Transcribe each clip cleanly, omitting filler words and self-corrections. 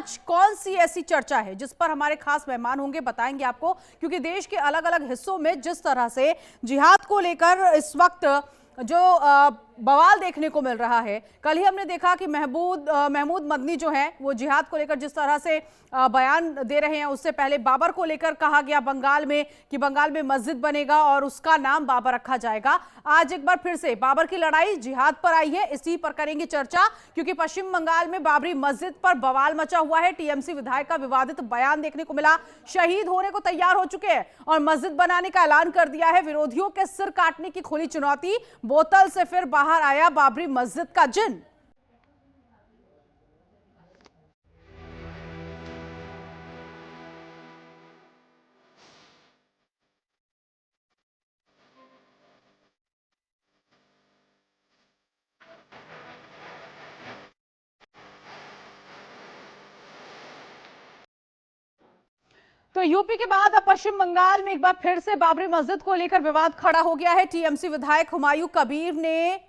आज कौन सी ऐसी चर्चा है जिस पर हमारे खास मेहमान होंगे, बताएंगे आपको, क्योंकि देश के अलग अलग हिस्सों में जिस तरह से जिहाद को लेकर इस वक्त जो बवाल देखने को मिल रहा है। कल ही हमने देखा कि महमूद मदनी जो है वो जिहाद को लेकर जिस तरह से बयान दे रहे हैं, उससे पहले बाबर को लेकर कहा गया बंगाल में कि बंगाल में मस्जिद बनेगा और उसका नाम बाबर रखा जाएगा। आज एक बार फिर से बाबर की लड़ाई जिहाद पर आई है, इसी पर करेंगे चर्चा, क्योंकि पश्चिम बंगाल में बाबरी मस्जिद पर बवाल मचा हुआ है। टीएमसी विधायक का विवादित बयान देखने को मिला, शहीद होने को तैयार हो चुके हैं और मस्जिद बनाने का ऐलान कर दिया है। विरोधियों के सिर काटने की खुली चुनौती, बोतल से फिर बाहर आया बाबरी मस्जिद का जिन। तो यूपी के बाद अब पश्चिम बंगाल में एक बार फिर से बाबरी मस्जिद को लेकर विवाद खड़ा हो गया है। टीएमसी विधायक हुमायूं कबीर ने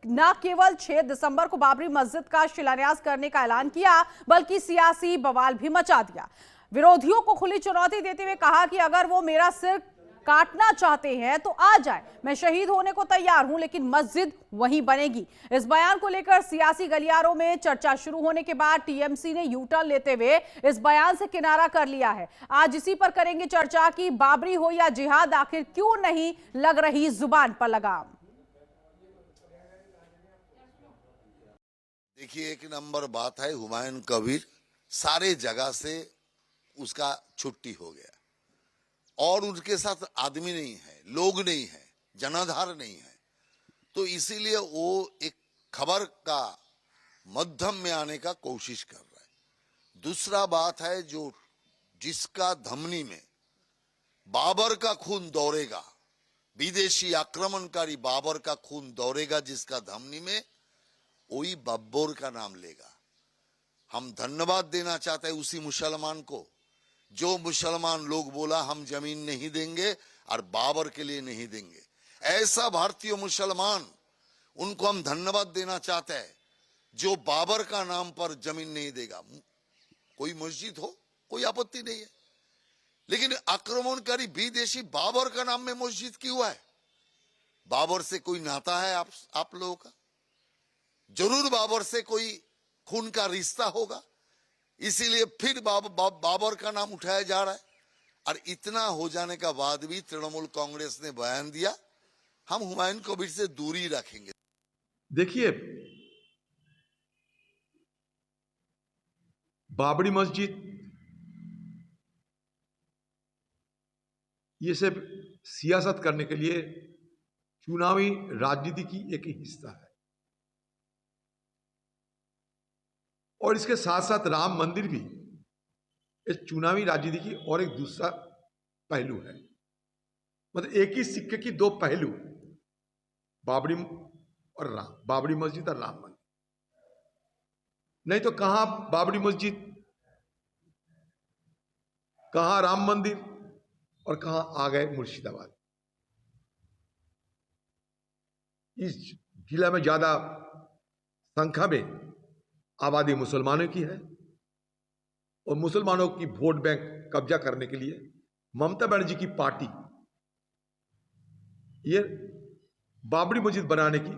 न केवल 6 दिसंबर को बाबरी मस्जिद का शिलान्यास करने का ऐलान किया, बल्कि सियासी बवाल भी मचा दिया। विरोधियों को खुली चुनौती देते हुए कहा कि अगर वो मेरा सिर काटना चाहते हैं तो आ जाए, मैं शहीद होने को तैयार हूं, लेकिन मस्जिद वहीं बनेगी। इस बयान को लेकर सियासी गलियारों में चर्चा शुरू होने के बाद टीएमसी ने यू टर्न लेते हुए इस बयान से किनारा कर लिया है। आज इसी पर करेंगे चर्चा कि बाबरी हो या जिहाद, आखिर क्यों नहीं लग रही जुबान पर लगाम। देखिए, एक नंबर बात है, हुमायूं कबीर सारे जगह से उसका छुट्टी हो गया और उनके साथ आदमी नहीं है, लोग नहीं है, जनाधार नहीं है, तो इसीलिए वो एक खबर का मध्यम में आने का कोशिश कर रहा है। दूसरा बात है, जो जिसका धमनी में बाबर का खून दौड़ेगा, विदेशी आक्रमणकारी बाबर का खून दौड़ेगा जिसका धमनी में, वही बब्बर का नाम लेगा। हम धन्यवाद देना चाहते हैं उसी मुसलमान को जो मुसलमान लोग बोला हम जमीन नहीं देंगे और बाबर के लिए नहीं देंगे। ऐसा भारतीय मुसलमान, उनको हम धन्यवाद देना चाहते हैं जो बाबर का नाम पर जमीन नहीं देगा। कोई मस्जिद हो, कोई आपत्ति नहीं है, लेकिन आक्रमणकारी विदेशी बाबर का नाम में मस्जिद क्यों है? बाबर से कोई नाता है आप लोगों का? जरूर बाबर से कोई खून का रिश्ता होगा, इसीलिए फिर बाबर का नाम उठाया जा रहा है। और इतना हो जाने का बाद भी तृणमूल कांग्रेस ने बयान दिया हम हुमायूं कबीर से दूरी रखेंगे। देखिए, बाबरी मस्जिद ये सिर्फ सियासत करने के लिए चुनावी राजनीति की एक ही हिस्सा है, और इसके साथ साथ राम मंदिर भी इस चुनावी राजनीति की और एक दूसरा पहलू है। मतलब एक ही सिक्के की दो पहलू, बाबरी मस्जिद और राम मंदिर। नहीं तो कहां बाबरी मस्जिद, कहां राम मंदिर और कहां आ गए मुर्शिदाबाद। इस जिला में ज्यादा संख्या में आबादी मुसलमानों की है और मुसलमानों की वोट बैंक कब्जा करने के लिए ममता बनर्जी की पार्टी ये बाबरी मस्जिद बनाने की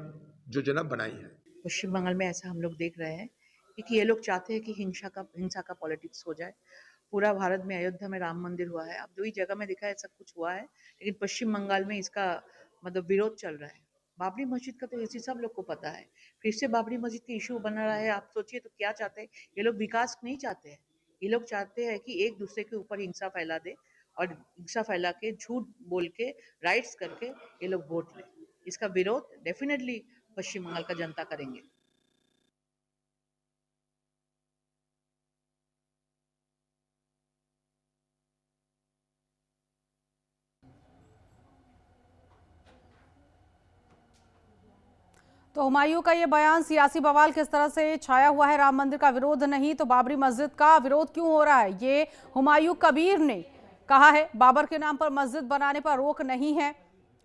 योजना बनाई है। पश्चिम बंगाल में ऐसा हम लोग देख रहे हैं क्योंकि ये लोग चाहते हैं कि हिंसा का पॉलिटिक्स हो जाए। पूरा भारत में अयोध्या में राम मंदिर हुआ है, अब 2 ही जगह में दिखा है सब कुछ हुआ है, लेकिन पश्चिम बंगाल में इसका मतलब विरोध चल रहा है। बाबरी मस्जिद का तो इसी सब लोग को पता है, फिर से बाबरी मस्जिद की इशू बना रहा है। आप सोचिए तो क्या चाहते हैं ये लोग? विकास नहीं चाहते हैं, ये लोग चाहते हैं कि एक दूसरे के ऊपर हिंसा फैला दे और हिंसा फैला के झूठ बोल के राइट्स करके ये लोग वोट लें। इसका विरोध डेफिनेटली पश्चिम बंगाल का जनता करेंगे। तो हुमायूं का ये बयान, सियासी बवाल किस तरह से छाया हुआ है। राम मंदिर का विरोध नहीं तो बाबरी मस्जिद का विरोध क्यों हो रहा है, ये हुमायूं कबीर ने कहा है। बाबर के नाम पर मस्जिद बनाने पर रोक नहीं है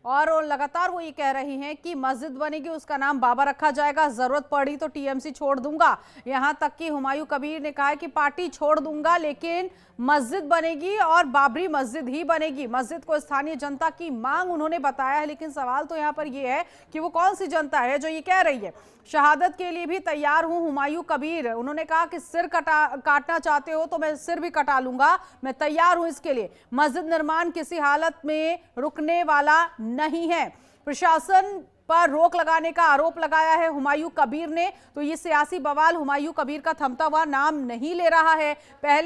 और लगातार वो ये कह रही हैं कि मस्जिद बनेगी उसका नाम बाबा रखा जाएगा, जरूरत पड़ी तो टीएमसी छोड़ दूंगा। यहां तक कि हुमायूं कबीर ने कहा है कि पार्टी छोड़ दूंगा लेकिन मस्जिद बनेगी और बाबरी मस्जिद ही बनेगी। मस्जिद को स्थानीय जनता की मांग उन्होंने बताया है, लेकिन सवाल तो यहाँ पर ये है कि वो कौन सी जनता है जो ये कह रही है शहादत के लिए भी तैयार हूं। हुमायूं कबीर उन्होंने कहा कि सिर काटना चाहते हो तो मैं सिर भी कटा लूंगा, मैं तैयार हूं इसके लिए। मस्जिद निर्माण किसी हालत में रुकने वाला नहीं है। प्रशासन पर रोक लगाने का आरोप लगाया है हुमायूं कबीर ने, तो ये सियासी बवाल हुमायूं कबीर का थमता हुआ नाम नहीं ले रहा है।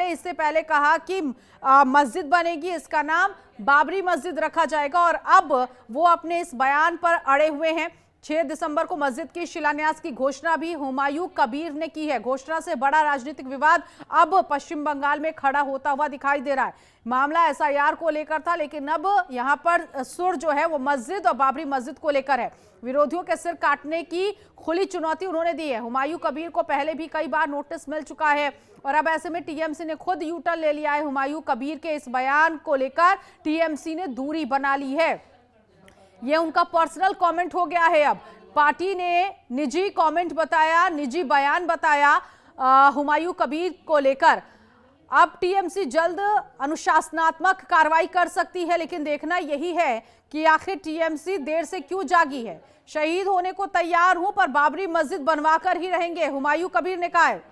इससे पहले कहा कि मस्जिद बनेगी, इसका नाम बाबरी मस्जिद रखा जाएगा, और अब वो अपने इस बयान पर अड़े हुए हैं। 6 दिसंबर को मस्जिद की शिलान्यास की घोषणा भी हुमायूं कबीर ने की है। घोषणा से बड़ा राजनीतिक विवाद अब पश्चिम बंगाल में खड़ा होता हुआ दिखाई दे रहा है। मामला एसआईआर को लेकर था, लेकिन अब यहां पर सुर जो है वो मस्जिद और बाबरी मस्जिद को लेकर है। विरोधियों के सिर काटने की खुली चुनौती उन्होंने दी है। हुमायूं कबीर को पहले भी कई बार नोटिस मिल चुका है और अब ऐसे में टीएमसी ने खुद यू टर्न ले लिया है। हुमायूं कबीर के इस बयान को लेकर टीएमसी ने दूरी बना ली है। ये उनका पर्सनल कमेंट हो गया है। अब पार्टी ने निजी कमेंट बताया, निजी बयान बताया हुमायूं कबीर को लेकर। अब टीएमसी जल्द अनुशासनात्मक कार्रवाई कर सकती है, लेकिन देखना यही है कि आखिर टीएमसी देर से क्यों जागी है। शहीद होने को तैयार हूं पर बाबरी मस्जिद बनवाकर ही रहेंगे, हुमायूं कबीर ने कहा है।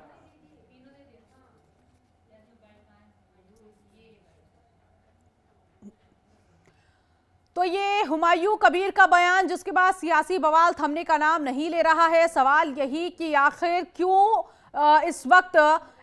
तो ये हुमायूं कबीर का बयान, जिसके बाद सियासी बवाल थमने का नाम नहीं ले रहा है। सवाल यही कि आखिर क्यों इस वक्त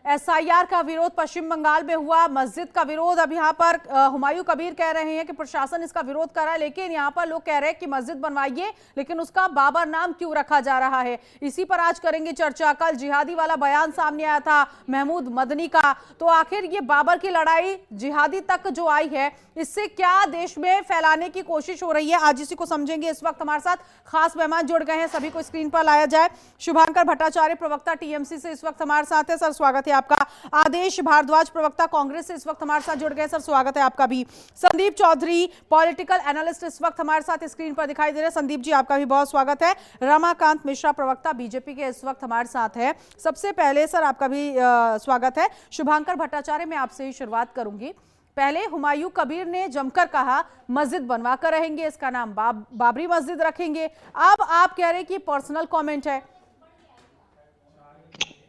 एसआईआर का विरोध पश्चिम बंगाल में हुआ, मस्जिद का विरोध। अब यहाँ पर हुमायूं कबीर कह रहे हैं कि प्रशासन इसका विरोध कर रहा है, लेकिन यहाँ पर लोग कह रहे हैं कि मस्जिद बनवाइए, लेकिन उसका बाबर नाम क्यों रखा जा रहा है। इसी पर आज करेंगे चर्चा। कल जिहादी वाला बयान सामने आया था महमूद मदनी का, तो आखिर ये बाबर की लड़ाई जिहादी तक जो आई है, इससे क्या देश में फैलाने की कोशिश हो रही है, आज इसी को समझेंगे। इस वक्त हमारे साथ खास मेहमान जुड़ गए हैं, सभी को स्क्रीन पर लाया जाए। शुभांकर भट्टाचार्य प्रवक्ता टीएमसी से इस वक्त हमारे साथ है, सर स्वागत है आपका। आदेश भारद्वाज प्रवक्ता कांग्रेस से इस वक्त हमारे साथ जुड़ गए, सर स्वागत है आपका भी। संदीप चौधरी पॉलिटिकल एनालिस्ट इस वक्त हमारे साथ स्क्रीन पर दिखाई दे रहे हैं, संदीप जी आपका भी बहुत स्वागत है। रमाकांत मिश्रा प्रवक्ता बीजेपी के इस वक्त हमारे साथ है। सबसे पहले सर आपका भी स्वागत है। शुभांकर भट्टाचार्य, मैं आपसे ही शुरुआत करूंगी। पहले हुमायूं कबीर ने जमकर कहा मस्जिद बनवा कर रहेंगे, इसका नाम बाबरी मस्जिद रखेंगे। अब आप कह रहे हैं कि पर्सनल कमेंट है।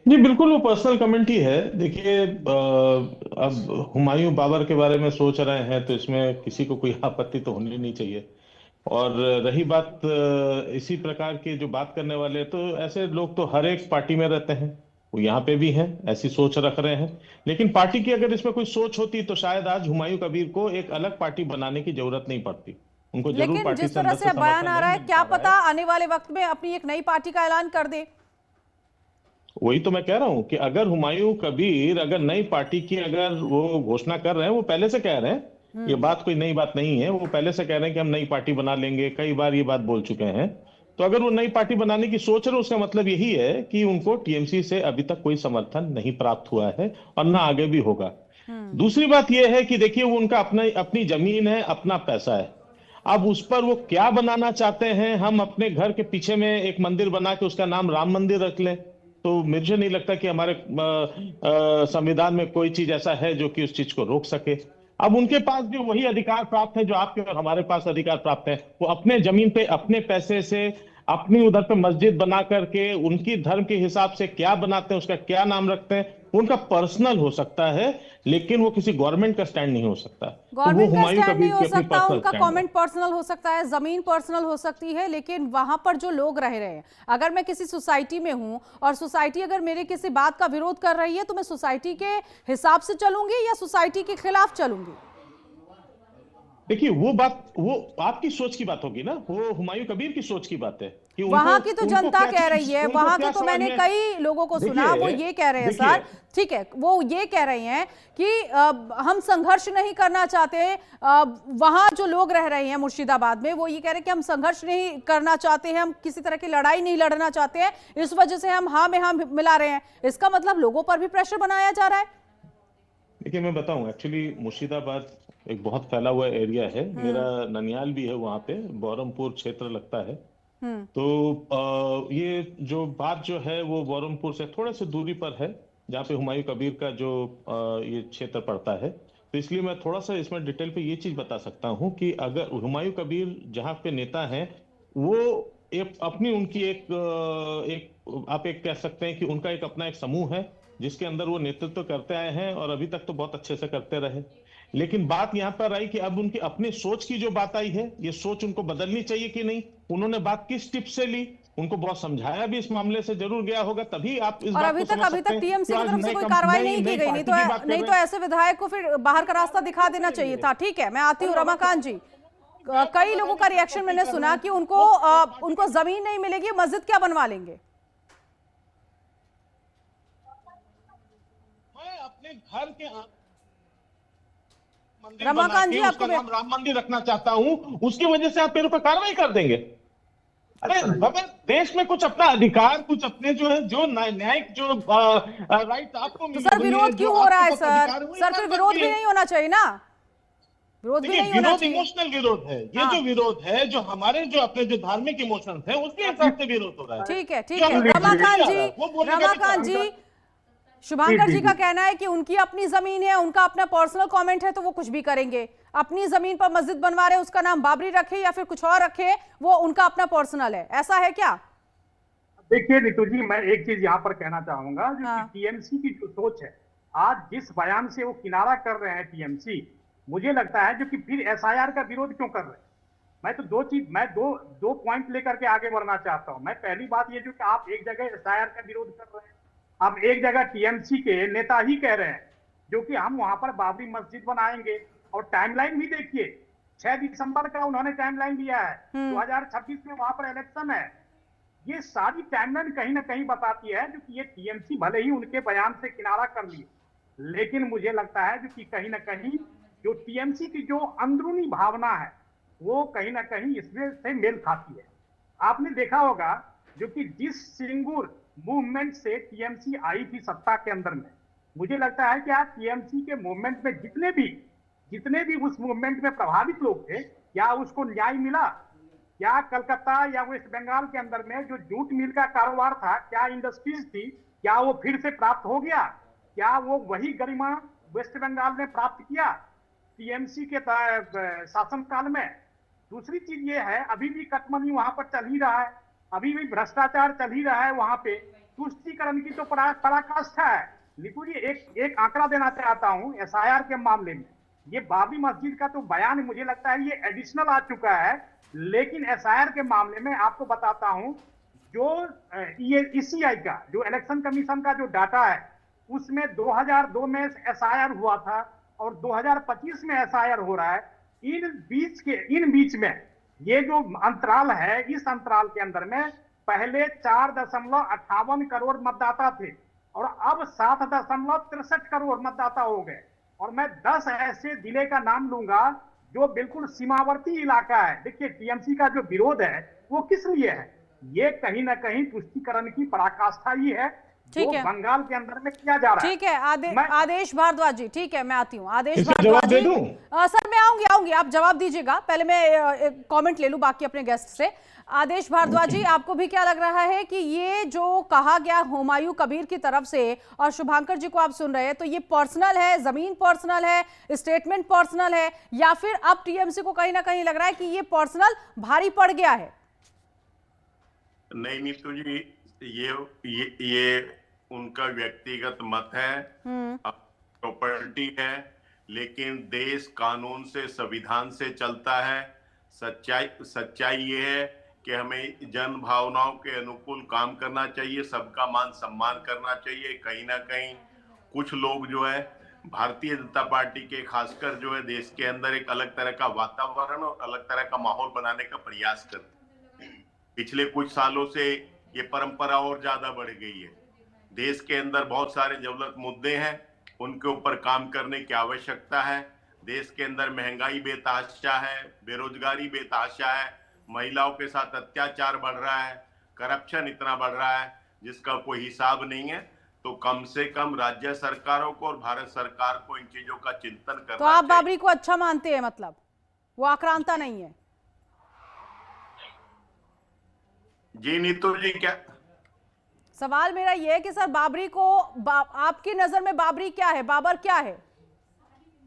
जी बिल्कुल, वो पर्सनल कमेंट ही है। देखिए, अब हुमायूं बाबर के बारे में सोच रहे हैं तो इसमें किसी को कोई आपत्ति तो होनी नहीं चाहिए। और रही बात इसी प्रकार की जो बात करने वाले, तो ऐसे लोग तो हर एक पार्टी में रहते हैं, वो यहाँ पे भी हैं, ऐसी सोच रख रहे हैं। लेकिन पार्टी की अगर इसमें कोई सोच होती तो शायद आज हुमायूं कबीर को एक अलग पार्टी बनाने की जरूरत नहीं पड़ती। उनको जरूर लेकिन पार्टी जिस तरह से बयान आ रहा है, क्या पता आने वाले वक्त में अपनी एक नई पार्टी का ऐलान कर दे। वही तो मैं कह रहा हूं कि अगर हुमायूं कबीर अगर नई पार्टी की अगर वो घोषणा कर रहे हैं, वो पहले से कह रहे हैं, ये बात कोई नई बात नहीं है, वो पहले से कह रहे हैं कि हम नई पार्टी बना लेंगे, कई बार ये बात बोल चुके हैं। तो अगर वो नई पार्टी बनाने की सोच रहे हैं, उसका मतलब यही है कि उनको टीएमसी से अभी तक कोई समर्थन नहीं प्राप्त हुआ है और ना आगे भी होगा। दूसरी बात यह है कि देखिए, वो उनका अपनी जमीन है, अपना पैसा है। अब उस पर वो क्या बनाना चाहते हैं, हम अपने घर के पीछे में एक मंदिर बना के उसका नाम राम मंदिर रख लें, तो मुझे नहीं लगता कि हमारे संविधान में कोई चीज ऐसा है जो कि उस चीज को रोक सके। अब उनके पास भी वही अधिकार प्राप्त है जो आपके और हमारे पास अधिकार प्राप्त है। वो अपने जमीन पे अपने पैसे से अपनी उधर पे मस्जिद बना करके उनकी धर्म के हिसाब से क्या बनाते हैं, उसका क्या नाम रखते हैं, उनका पर्सनल हो सकता है, लेकिन वो किसी गवर्नमेंट का स्टैंड नहीं हो सकता। गवर्नमेंट का स्टैंड नहीं हो सकता, उनका कमेंट पर्सनल हो सकता है, जमीन पर्सनल हो सकती है, लेकिन वहां पर जो लोग रह रहे हैं, अगर मैं किसी सोसाइटी में हूं और सोसाइटी अगर मेरे किसी बात का विरोध कर रही है, तो मैं सोसाइटी के हिसाब से चलूंगी या सोसाइटी के खिलाफ चलूंगी? देखिए, वो बात वो आपकी सोच की बात होगी ना, वो हुमायूं कबीर की सोच की बात है कि वहां की तो जनता कह रही है, वहां के तो मैंने कई लोगों को सुना, वो ये कह रहे हैं सर, ठीक है, वो ये कह रहे हैं कि हम संघर्ष नहीं करना चाहते। वहां जो लोग रह रहे हैं मुर्शिदाबाद में, वो ये कह रहे हैं कि हम संघर्ष नहीं करना चाहते हैं, हम किसी तरह की लड़ाई नहीं लड़ना चाहते हैं, इस वजह से हम हाँ में हाँ मिला रहे हैं। इसका मतलब लोगों पर भी प्रेशर बनाया जा रहा है। देखिए, मैं बताऊं, एक्चुअली मुर्शिदाबाद एक बहुत फैला हुआ एरिया है। मेरा ननियाल भी है वहां पे, बहरमपुर क्षेत्र लगता है। तो ये जो बात जो है वो बहरमपुर से थोड़े से दूरी पर है, जहाँ पे हुमायूं कबीर का जो ये क्षेत्र पड़ता है। तो इसलिए मैं थोड़ा सा इसमें डिटेल पे ये चीज बता सकता हूँ कि अगर हुमायूं कबीर जहाँ पे नेता हैं, वो एक अपनी उनकी एक आप एक कह सकते हैं कि उनका एक अपना एक समूह है जिसके अंदर वो नेतृत्व करते आए हैं, और अभी तक तो बहुत अच्छे से करते रहे। लेकिन बात यहाँ पर आई कि अब उनकी अपनी सोच की जो बात आई है, ये सोच उनको बदलनी चाहिए कि नहीं। उन्होंने बात किस टिप से ली, उनको बहुत समझाया भी इस मामले से जरूर गया होगा, तभी आप इस और बात अभी को तक समझ सकते हैं टीएमसी कि की आज तरफ से नई कोई कम- कार्रवाई नई- नहीं की नई गई, पार्टी की बात कर नहीं रहे तो हैं। ऐसे विधायक को फिर बाहर का रास्ता दिखा देना चाहिए था। ठीक है, मैं आती हूँ रमाकांत जी। कई लोगों का रिएक्शन मैंने सुना कि उनको जमीन नहीं मिलेगी, मस्जिद क्या बनवा लेंगे। मैं अपने घर के मंदिर रमाकांत बना जी, के आपको उसका नाम राम मंदिर रखना चाहता हूँ, उसकी वजह से आप मेरे ऊपर कार्रवाई कर देंगे। अरे अगर देश में कुछ अपना अधिकार, कुछ अपने जो है जो न्यायिक जो राइट आपको तो मिली सर हुई है, विरोध जो क्यों हो रहा है आपके पास सर? अधिकार है, वही सर फिर बात विरोध बनती भी है। नहीं होना चाहिए ना, विरोध भी देखिए, नहीं होना विरोध चाहिए। इमोशनल विरोध है। ये हाँ। जो विरोध है, जो हमारे जो अपने जो धार्मिक इमोशंस हैं, उसके हिसाब से विरोध हो रहा है। ठीक है, ठीक जो है। हमें समझ नहीं रमाकांत आ जी, रहा है, वो बोलने का भी रमाकांत कारण जी, शुभांकर जी का कहना है कि उनकी अपनी जमीन है, उनका अपना पर्सनल कमेंट है, तो वो कुछ भी करेंगे। अपनी जमीन पर मस्जिद बनवा रहे, उसका नाम बाबरी रखे या फिर कुछ और रखे, वो उनका अपना पर्सनल है। ऐसा है क्या? देखिए नीतू जी, मैं एक चीज यहाँ पर कहना चाहूंगा, जो हाँ। कि टीएमसी की जो सोच है, आज जिस बयान से वो किनारा कर रहे हैं टीएमसी, मुझे लगता है जो कि फिर एसआईआर का विरोध क्यों कर रहे हैं। मैं दो पॉइंट लेकर के आगे बढ़ना चाहता हूं। मैं पहली बात ये जो कि आप एक जगह एसआईआर का विरोध कर रहे हैं, अब एक जगह टीएमसी के नेता ही कह रहे हैं जो कि हम वहां पर बाबरी मस्जिद बनाएंगे, और टाइमलाइन भी देखिए, 6 दिसंबर का उन्होंने टाइमलाइन दिया है, 2026 में वहां पर इलेक्शन है। ये सारी टाइमलाइन कहीं ना कहीं बताती है जो कि ये टीएमसी भले ही उनके बयान से किनारा कर लिए, लेकिन मुझे लगता है जो कि कहीं ना कहीं जो टीएमसी की जो अंदरूनी भावना है वो कहीं ना कहीं इसमें से मेल खाती है। आपने देखा होगा जो कि जिस सिंगूर मूवमेंट से टीएमसी आई थी सत्ता के अंदर में, मुझे लगता है कि आज टीएमसी के मूवमेंट में जितने भी उस मूवमेंट में प्रभावित लोग थे, क्या उसको न्याय मिला? क्या कलकत्ता या वेस्ट बंगाल के अंदर में जो जूट मिल का कारोबार था, क्या इंडस्ट्रीज थी, क्या वो फिर से प्राप्त हो गया? क्या वो वही गरिमा वेस्ट बंगाल ने प्राप्त किया टीएमसी के शासनकाल में? दूसरी चीज ये है, अभी भी कटमनी वहां पर चल ही रहा है, अभी भी भ्रष्टाचार चल ही रहा है वहां पे। तुष्टीकरण की तो पराकाष्ठा है। नीतू जी, एक आंकड़ा देना चाहता हूं एसआईआर के मामले में। ये बाबरी मस्जिद का तो बयान मुझे लगता है ये एडिशनल आ चुका है, लेकिन एसआईआर के मामले में आपको बताता हूं, जो ये ईसीआई का जो इलेक्शन कमीशन का जो डाटा है, उसमें 2002 में एसआईआर हुआ था और 2025 में एसआईआर हो रहा है। इन बीच में ये जो अंतराल है, इस अंतराल के अंदर में पहले 4.58 करोड़ मतदाता थे और अब 7.63 करोड़ मतदाता हो गए। और मैं 10 ऐसे जिले का नाम लूंगा जो बिल्कुल सीमावर्ती इलाका है। देखिए, टीएमसी का जो विरोध है वो किस लिए है? ये कहीं ना कहीं तुष्टीकरण की पराकाष्ठा ही है जो बंगाल के अंदर में किया जा रहा है। ठीक है, आदेश भारद्वाज जी, ठीक है, मैं आती हूँ। आदेश इसका भारद्वाज जवाब दे जी, दूं? सर मैं आऊंगी, आप जवाब दीजिएगा। पहले मैं कमेंट ले लूं बाकी अपने गेस्ट से। आदेश भारद्वाज जी, आपको भी क्या लग रहा है कि ये जो कहा गया हुमायूं कबीर की तरफ से, और शुभांकर जी को आप सुन रहे हैं, तो ये पर्सनल है, जमीन पर्सनल है, स्टेटमेंट पर्सनल है, या फिर अब टीएमसी को कहीं ना कहीं लग रहा है कि ये पर्सनल भारी पड़ गया है? नहीं नीतू जी, ये उनका व्यक्तिगत मत है, प्रॉपर्टी है, लेकिन देश कानून से, संविधान से चलता है। सच्चाई ये है कि हमें जन भावनाओं के अनुकूल काम करना चाहिए, सबका मान सम्मान करना चाहिए। कहीं ना कहीं कुछ लोग जो है भारतीय जनता पार्टी के, खासकर जो है देश के अंदर एक अलग तरह का वातावरण और अलग तरह का माहौल बनाने का प्रयास करते हैं। पिछले कुछ सालों से ये परंपरा और ज्यादा बढ़ गई है। देश के अंदर बहुत सारे ज्वलंत मुद्दे हैं, उनके ऊपर काम करने की आवश्यकता है। देश के अंदर महंगाई बेतहाशा है, बेरोजगारी बेतहाशा है, महिलाओं के साथ अत्याचार बढ़ रहा है, करप्शन इतना बढ़ रहा है जिसका कोई हिसाब नहीं है। तो कम से कम राज्य सरकारों को और भारत सरकार को इन चीजों का चिंतन करना तो आप चाहिए। बाबरी को अच्छा मानते हैं, मतलब वो आक्रांता नहीं है? जी नीतू जी, क्या सवाल मेरा यह है कि सर बाबरी को आपकी नजर में बाबरी क्या है, बाबर क्या है?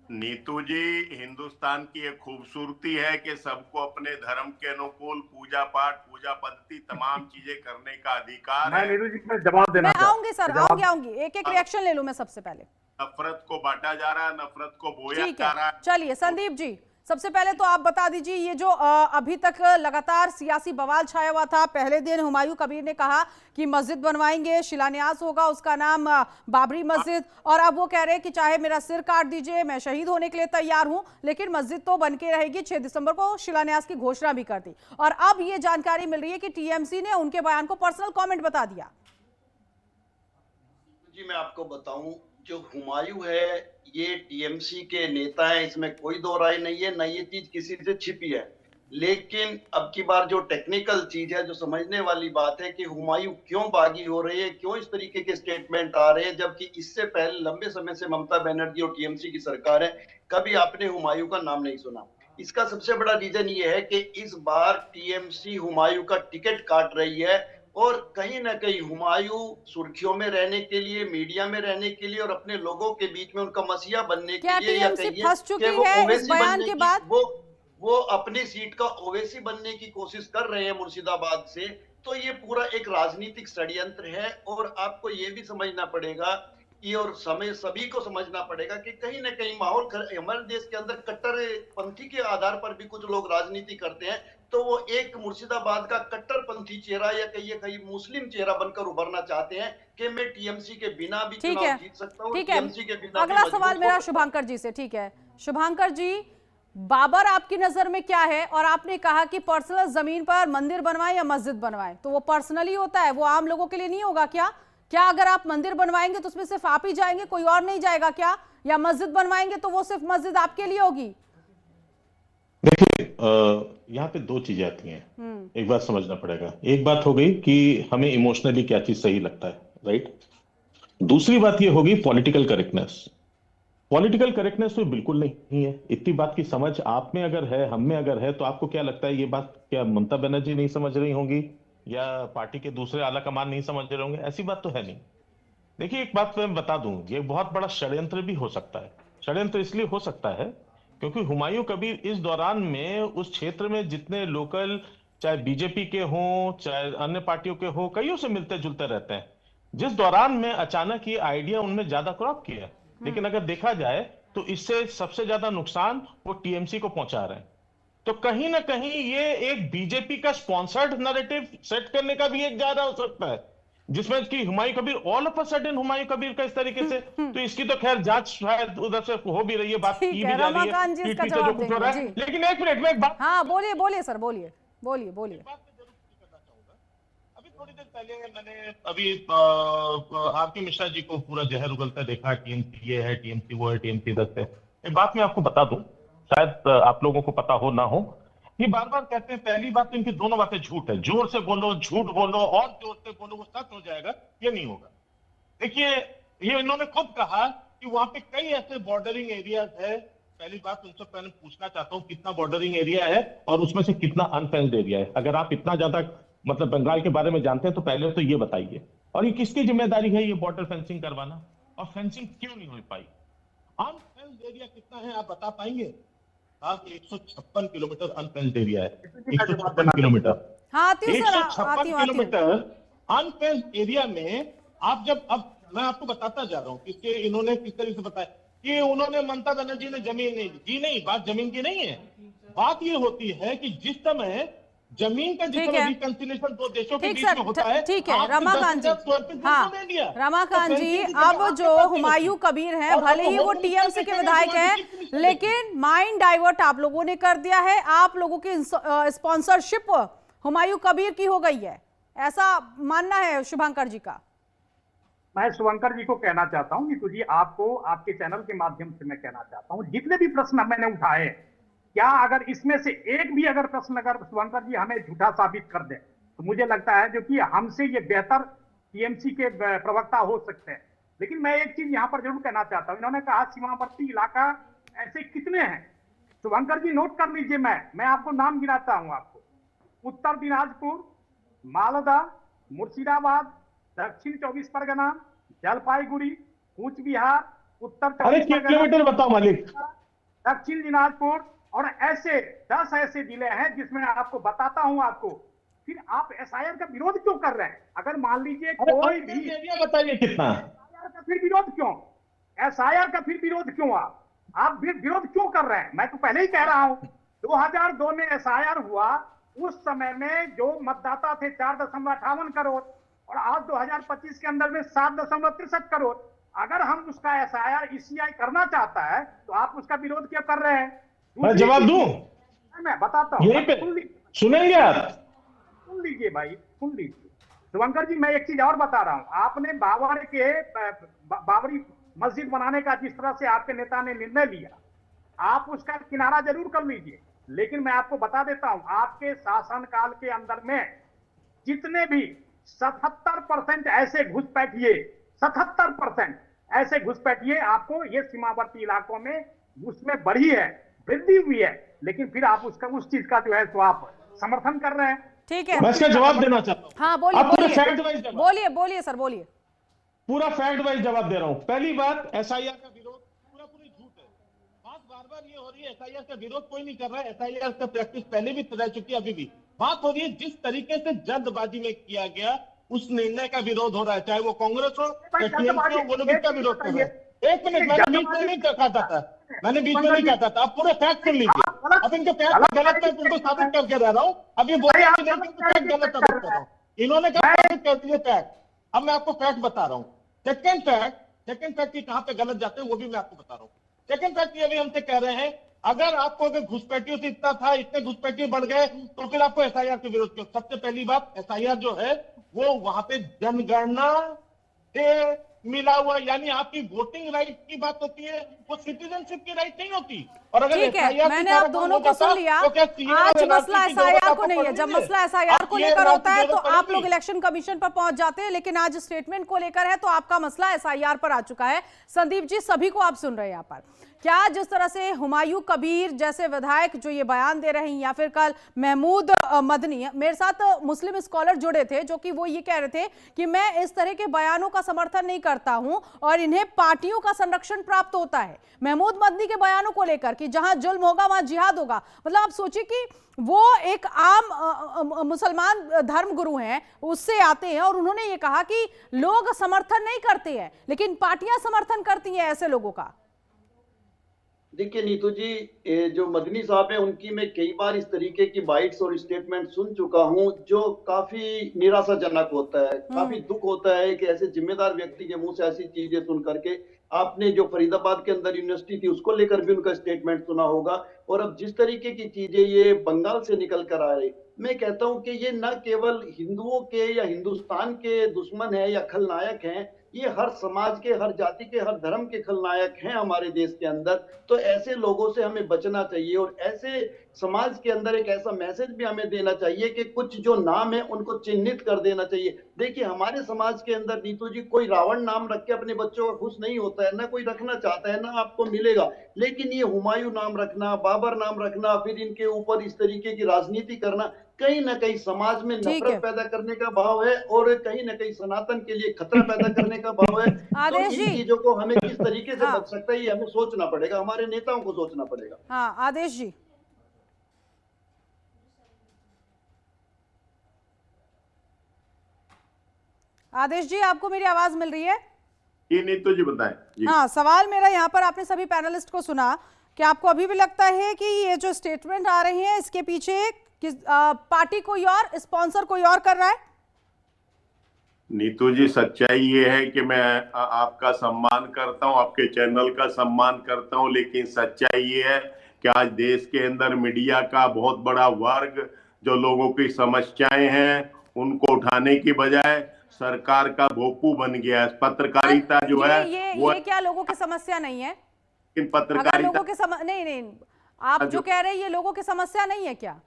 नीतू जी, हिंदुस्तान की एक खूबसूरती है कि सबको अपने धर्म के अनुकूल पूजा पाठ, पूजा पद्धति, तमाम चीजें करने का अधिकार मैं है। नीतू जी में जवाब देना मैं आऊंगी सर, आऊंगी एक एक रिएक्शन ले लूं मैं सबसे पहले। नफरत को बांटा जा रहा है, नफरत को बोया ठीक जा रहा है, है। चलिए संदीप जी, सबसे पहले तो आप बता दीजिए, ये जो अभी तक लगातार सियासी बवाल छाया हुआ था, पहले दिन हुमायूं कबीर ने कहा कि मस्जिद बनवाएंगे, शिलान्यास होगा, उसका नाम बाबरी मस्जिद, और अब वो कह रहे हैं कि चाहे मेरा सिर काट दीजिए, मैं शहीद होने के लिए तैयार हूं, लेकिन मस्जिद तो बन के रहेगी। 6 दिसंबर को शिलान्यास की घोषणा भी कर दी, और अब ये जानकारी मिल रही है कि टीएमसी ने उनके बयान को पर्सनल कॉमेंट बता दिया। जी मैं आपको बताऊं, जो हुमायूं है ये टीएमसी के नेता हैं, इसमें कोई दो राय नहीं है, न ये चीज किसी से छिपी है। लेकिन अब की बार जो टेक्निकल चीज है, जो समझने वाली बात है कि हुमायूं क्यों बागी हो रहे हैं, क्यों इस तरीके के स्टेटमेंट आ रहे हैं, जबकि इससे पहले लंबे समय से ममता बनर्जी और टीएमसी की सरकार है, कभी आपने हुमायूं का नाम नहीं सुना। इसका सबसे बड़ा रीजन ये है कि इस बार टीएमसी हुमायूं का टिकट काट रही है, और कहीं ना कहीं हुमायूं सुर्खियों में रहने के लिए, मीडिया में रहने के लिए और अपने लोगों के बीच में उनका मसीहा बनने के लिए, या टीएमसी फंस चुकी कि वो है इस ओवैसी बयान बनने के की, बाद? वो अपनी सीट का ओवैसी बनने की कोशिश कर रहे हैं मुर्शिदाबाद से। तो ये पूरा एक राजनीतिक षड्यंत्र है, और आपको ये भी समझना पड़ेगा कि, और समय सभी को समझना पड़ेगा कि कहीं ना कहीं माहौल हमारे देश के अंदर कट्टरपंथी के आधार पर भी कुछ लोग राजनीति करते हैं, तो वो एक मुर्शिदाबाद का कट्टरपंथी चेहरा या कहिए कहीं मुस्लिम चेहरा बनकर उभरना चाहते हैं कि मैं टीएमसी के बिना भी चुनाव जीत सकता हूं, टीएमसी के बिना अगला सवाल मेरा शुभांकर जी से, ठीक है शुभांकर जी, बाबर आपकी नजर में क्या है? और आपने कहा कि पर्सनल जमीन पर मंदिर बनवाएं या मस्जिद बनवाएं, तो वो पर्सनली होता है, वो आम लोगों के लिए नहीं होगा क्या? क्या अगर आप मंदिर बनवाएंगे तो उसमें सिर्फ आप ही जाएंगे, कोई और नहीं जाएगा क्या? या मस्जिद बनवाएंगे तो वो सिर्फ मस्जिद आपके लिए होगी? देखिए, यहाँ पे दो चीजें आती हैं, एक बात समझना पड़ेगा। एक बात हो गई कि हमें इमोशनली क्या चीज सही लगता है, राइट? दूसरी बात ये होगी पॉलिटिकल करेक्टनेस। पॉलिटिकल करेक्टनेस तो बिल्कुल नहीं है। इतनी बात की समझ आप में अगर है, हम में अगर है, तो आपको क्या लगता है ये बात क्या ममता बनर्जी नहीं समझ रही होंगी या पार्टी के दूसरे आला कमान नहीं समझ रहे होंगे? ऐसी बात तो है नहीं। देखिए, एक बात मैं बता दूं, ये बहुत बड़ा षड्यंत्र भी हो सकता है। षड्यंत्र इसलिए हो सकता है क्योंकि हुमायूं कबीर इस दौरान में उस क्षेत्र में जितने लोकल, चाहे बीजेपी के हों चाहे अन्य पार्टियों के हो, कईयों से मिलते जुलते रहते हैं, जिस दौरान में अचानक ये आइडिया उनने ज्यादा क्रॉप किया। लेकिन अगर देखा जाए तो इससे सबसे ज्यादा नुकसान वो टीएमसी को पहुंचा रहे हैं। तो कहीं ना कहीं ये एक बीजेपी का स्पॉन्सर्ड नैरेटिव सेट करने का भी एक ज्यादा हो सकता है, जिसमें कि Humayun Kabir all of a sudden Humayun Kabir का इस तरीके से, तो इसकी तो खैर जांच शायद उधर से हो भी रही है, बात की भी जा रही है, रमाकांत जी इसका जवाब देंगे। लेकिन एक मिनट में एक बात, हाँ बोलिए बोलिए सर, बोलिए बोलिए बोलिए। अभी थोड़ी देर पहले मैंने अभी आरके मिश्रा जी को पूरा जहर उगलता देखा, टीएमसी ये है, टीएमसी वो है, टीएमसी दस है। एक बात मैं आपको बता दूं, शायद आप लोगों को पता हो ना हो, ये बार बार कहते हैं, पहली बात तो इनकी दोनों बातें झूठ है। जोर से बोलो, झूठ बोलो और जोर से बोलो वो सच हो जाएगा, ये नहीं होगा। देखिए, ये इन्होंने खुद कहा कि वहां पे कई ऐसे बॉर्डरिंग एरियाज है। पहली बात उनसे पहले पूछना चाहता हूं कितना बॉर्डरिंग एरिया है और उसमें से कितना अनफेंस्ड एरिया है। अगर आप इतना ज्यादा मतलब बंगाल के बारे में जानते हैं तो पहले तो ये बताइए, और ये किसकी जिम्मेदारी है ये बॉर्डर फेंसिंग करवाना, और फेंसिंग क्यों नहीं हो पाई? अनफेंस्ड एरिया कितना है आप बता पाएंगे? 156 किलोमीटर अनफेंस्ड एरिया है, 156 किलोमीटर। हाँ, 156 किलोमीटर अनफेंस्ड एरिया में आप जब, अब मैं आपको बताता जा रहा हूँ कि इन्होंने किस तरीके से बताया कि उन्होंने ममता बनर्जी ने जमीन नहीं दी। नहीं, बात जमीन की नहीं है, बात ये होती है कि जिस समय जमीन का जिस समय रिकंसिलिएशन दो देशों के बीच में होता है, ठीक है रमाकांत जी, हाँ रमाकांत जी, अब जो हुमायूं कबीर हैं, भले ही वो टीएमसी के विधायक हैं, लेकिन माइंड डाइवर्ट आप लोगों ने कर दिया है। आप लोगों की स्पॉन्सरशिप हुमायूं कबीर की हो गई है, ऐसा मानना है शुभंकर जी का? मैं शुभंकर जी को कहना चाहता हूं, नीतू जी, आपको आपके चैनल के माध्यम से मैं कहना चाहता हूं, जितने भी प्रश्न मैंने उठाए, क्या अगर इसमें से एक भी अगर प्रश्न अगर शुभंकर जी हमें झूठा साबित कर दे, तो मुझे लगता है जो कि हमसे ये बेहतर टीएमसी के प्रवक्ता हो सकते हैं। लेकिन मैं एक चीज यहाँ पर जरूर कहना चाहता हूँ, इन्होंने कहा सीमावर्ती इलाका ऐसे कितने हैं। शुभंकर जी नोट कर लीजिए, मैं आपको नाम गिनाता हूँ आपको। उत्तर दिनाजपुर, मालदा, मुर्शिदाबाद, दक्षिण 24 परगना, जलपाईगुड़ी, कूच बिहार, उत्तर अरे 24 किलोमीटर बताओ मालिक। दक्षिण दिनाजपुर, और ऐसे 10 ऐसे जिले हैं जिसमें आपको बताता हूं आपको। फिर आप एसआईआर का विरोध क्यों कर रहे हैं? अगर मान लीजिए कोई भी एरिया बताइए कितना। एसआईआर का फिर विरोध क्यों? एसआईआर का फिर विरोध क्यों? आप विरोध क्यों कर रहे हैं? मैं तो पहले ही कह रहा हूं, 2002 में एसआईआर हुआ, उस समय में जो मतदाता थे 4.58 करोड़, और आज 2025 के अंदर में 7.63 करोड़। अगर हम उसका एसआईआर ईसीआई करना चाहता है तो आप उसका विरोध क्यों कर रहे हैं? मैं जवाब दूं? मैं बताता हूं, यहीं पे सुनेंगे आप? सुन लीजिए भाई, सुन लीजिए शुभंकर जी, मैं एक चीज और बता रहा हूं। आपने बाबरी मस्जिद बनाने का जिस तरह से आपके नेता ने निर्णय लिया, आप उसका किनारा जरूर कर लीजिए, लेकिन मैं आपको बता देता हूं, आपके शासनकाल के अंदर में जितने भी 77% ऐसे घुसपैठिए, 77% ऐसे घुसपैठिए आपको ये सीमावर्ती इलाकों में उसमें बढ़ी है, वृद्धि हुई है, लेकिन फिर आप उस चीज का जो है तो आप समर्थन कर रहे हैं। ठीक है, मैं इसका जवाब देना चाहता हूँ। हाँ बोलिए, बोलिए सर, बोलिए। पूरा फैक्ट वाइज जवाब दे रहा हूं। पहली बात, एसआईआर का विरोध पूरी झूठ है। बात बार बार ये हो रही है एसआईआर का विरोध कोई नहीं कर रहा है। एसआईआर का प्रैक्टिस पहले भी रह चुकी है, अभी भी बात हो रही है जिस तरीके से जल्दबाजी में किया गया उस निर्णय का विरोध हो रहा है, चाहे वो कांग्रेस हो या टीएमसी हो, वो लोग इसका विरोध कर रहे हैं। एक मिनट, मैंने बीच में नहीं कहता था, मैंने बीच में नहीं कहता था। आप पूरे फैक्ट सुन लीजिए। अब इनके फैक्ट गलत है, इनको साबित करके रह रहा हूं। अब ये बोल रहे हैं फैक्ट गलत साबित कर रहा हूं, इन्होंने कहा साबित कर दिए फैक्ट। अब मैं आपको फैक्ट बता रहा हूं। सेकंड फैक्ट की कहां पे गलत जाते हैं वो भी मैं आपको बता रहा हूं। सेकंड फैक्ट ये भी हमसे कह रहे हैं, अगर आपको अगर घुसपैठियों से इतना था, इतने घुसपैठिए बढ़ गए, तो फिर आपको एसआईआर के विरोध क्यों? सबसे पहली बात, एसआईआर जो है वो वहां पे जनगणना से मिला हुआ, यानी आपकी वोटिंग राइट की बात होती है, वो सिटीजनशिप की राइट नहीं होती। और अगर ठीक है, मैंने आप दोनों को सुन लिया। आज मसला एसआईआर को नहीं है। जब मसला एसआईआर को लेकर होता है तो आप लोग इलेक्शन कमीशन पर पहुंच जाते हैं, लेकिन आज स्टेटमेंट को लेकर है तो आपका मसला एसआईआर पर आ चुका है। संदीप जी, सभी को आप सुन रहे हैं यहाँ पर। क्या जिस तरह से हुमायूं कबीर जैसे विधायक जो ये बयान दे रहे हैं, या फिर कल महमूद मदनी, मेरे साथ मुस्लिम स्कॉलर जुड़े थे जो कि वो ये कह रहे थे कि मैं इस तरह के बयानों का समर्थन नहीं करता हूं और इन्हें पार्टियों का संरक्षण प्राप्त होता है। महमूद मदनी के बयानों को लेकर कि जहां जुल्म होगा वहां जिहाद होगा, मतलब आप सोचिए कि वो एक आम मुसलमान धर्म गुरु हैं, उससे आते हैं और उन्होंने ये कहा कि लोग समर्थन नहीं करते हैं लेकिन पार्टियां समर्थन करती हैं ऐसे लोगों का। देखिए नीतू जी, जो मदनी साहब है उनकी मैं कई बार इस तरीके की बाइट्स और स्टेटमेंट सुन चुका हूं जो काफी निराशाजनक होता है। काफी दुख होता है कि ऐसे जिम्मेदार व्यक्ति के मुंह से ऐसी चीजें सुन करके। आपने जो फरीदाबाद के अंदर यूनिवर्सिटी थी उसको लेकर भी उनका स्टेटमेंट सुना होगा, और अब जिस तरीके की चीजें ये बंगाल से निकल कर आ रही, मैं कहता हूं कि ये न केवल हिंदुओं के या हिंदुस्तान के दुश्मन है या खलनायक हैं, ये हर समाज के, हर जाति के, हर धर्म के खलनायक हैं हमारे देश के अंदर। तो ऐसे लोगों से हमें बचना चाहिए और ऐसे समाज के अंदर एक ऐसा मैसेज भी हमें देना चाहिए कि कुछ जो नाम है उनको चिन्हित कर देना चाहिए। देखिए हमारे समाज के अंदर नीतू जी, कोई रावण नाम रख के अपने बच्चों का खुश नहीं होता है, ना कोई रखना चाहता है, ना आपको मिलेगा। लेकिन ये हुमायूं नाम रखना, बाबर नाम रखना, फिर इनके ऊपर इस तरीके की राजनीति करना, कहीं ना कहीं समाज में नफरत पैदा करने का भाव है और कहीं ना कहीं सनातन के लिए खतरा पैदा करने का भाव है। तो इन चीजों को हमें किस तरीके से बच सकता है ये हमें सोचना पड़ेगा, हमारे नेताओं को सोचना पड़ेगा। हाँ आदेश जी। आदेश जी, आपको मेरी आवाज मिल रही है? ये नीतू जी बताएं। हाँ, सवाल मेरा यहाँ पर, आपने सभी पैनलिस्ट को सुना, क्या आपको अभी भी लगता है कि ये जो स्टेटमेंट आ रहे हैं इसके पीछे पार्टी कोई और, स्पॉन्सर कोई और कर रहा है? नीतू जी, सच्चाई ये है कि मैं आपका सम्मान करता हूं, आपके चैनल का सम्मान करता हूं, लेकिन सच्चाई ये है कि आज देश के अंदर मीडिया का बहुत बड़ा वर्ग जो लोगों की समस्याएं हैं उनको उठाने की बजाय सरकार का भोपू बन गया है। पत्रकारिता जो है ये क्या लोगों की समस्या नहीं है? पत्रकारिता लोगों के नहीं, आप जो कह रहे हैं ये लोगों की समस्या नहीं है क्या?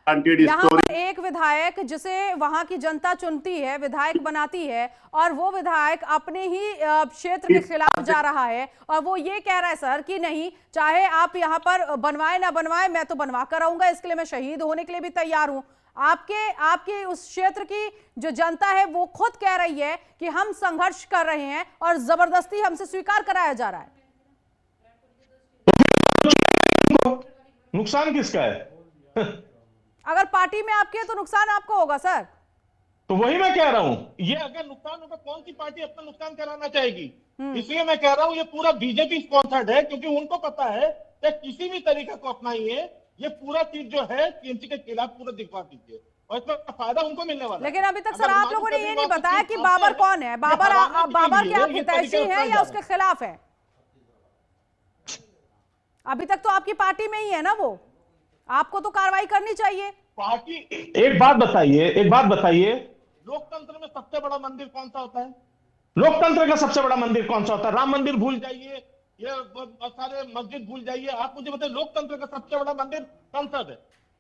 यहाँ पर एक विधायक जिसे वहां की जनता चुनती है, विधायक बनाती है, और वो विधायक अपने ही क्षेत्र के खिलाफ जा रहा है और वो ये कह रहा है सर कि नहीं, चाहे आप यहाँ पर बनवाए ना बनवाए, मैं तो बनवा कर रहूंगा, इसके लिए मैं शहीद होने के लिए भी तैयार हूं। आपके उस क्षेत्र की जो जनता है वो खुद कह रही है कि हम संघर्ष कर रहे हैं और जबरदस्ती हमसे स्वीकार कराया जा रहा है। नुकसान किसका है? अगर पार्टी में आपके तो नुकसान आपको होगा सर। तो वही मैं कह रहा हूं, ये अगर नुकसान होगा कौन सी पार्टी अपना नुकसान कराना चाहेगी? इसलिए मैं कह रहा हूं ये पूरा बीजेपी स्पॉन्सर्ड है, क्योंकि उनको पता है कि किसी भी तरीके को अपनाइए, ये पूरा चीज जो है टीएमसी के खिलाफ पूरा दिखवा दीजिए और इसमें फायदा उनको मिलने वाला है। लेकिन अभी तक सर आप लोगों ने ये नहीं बताया कि बाबर कौन है, बाबर क्या आपके हितैषी है या उसके खिलाफ है? अभी तक तो आपकी पार्टी में ही है ना वो, आपको तो कार्रवाई करनी चाहिए। पार्टी एक बात बताइए, लोकतंत्र में सबसे बड़ा मंदिर कौन सा होता है? लोकतंत्र का सबसे बड़ा मंदिर कौन सा होता है? राम मंदिर भूल जाइए, ये सारे मस्जिद भूल जाइए, आप मुझे बताइए लोकतंत्र का सबसे बड़ा मंदिर संसद है।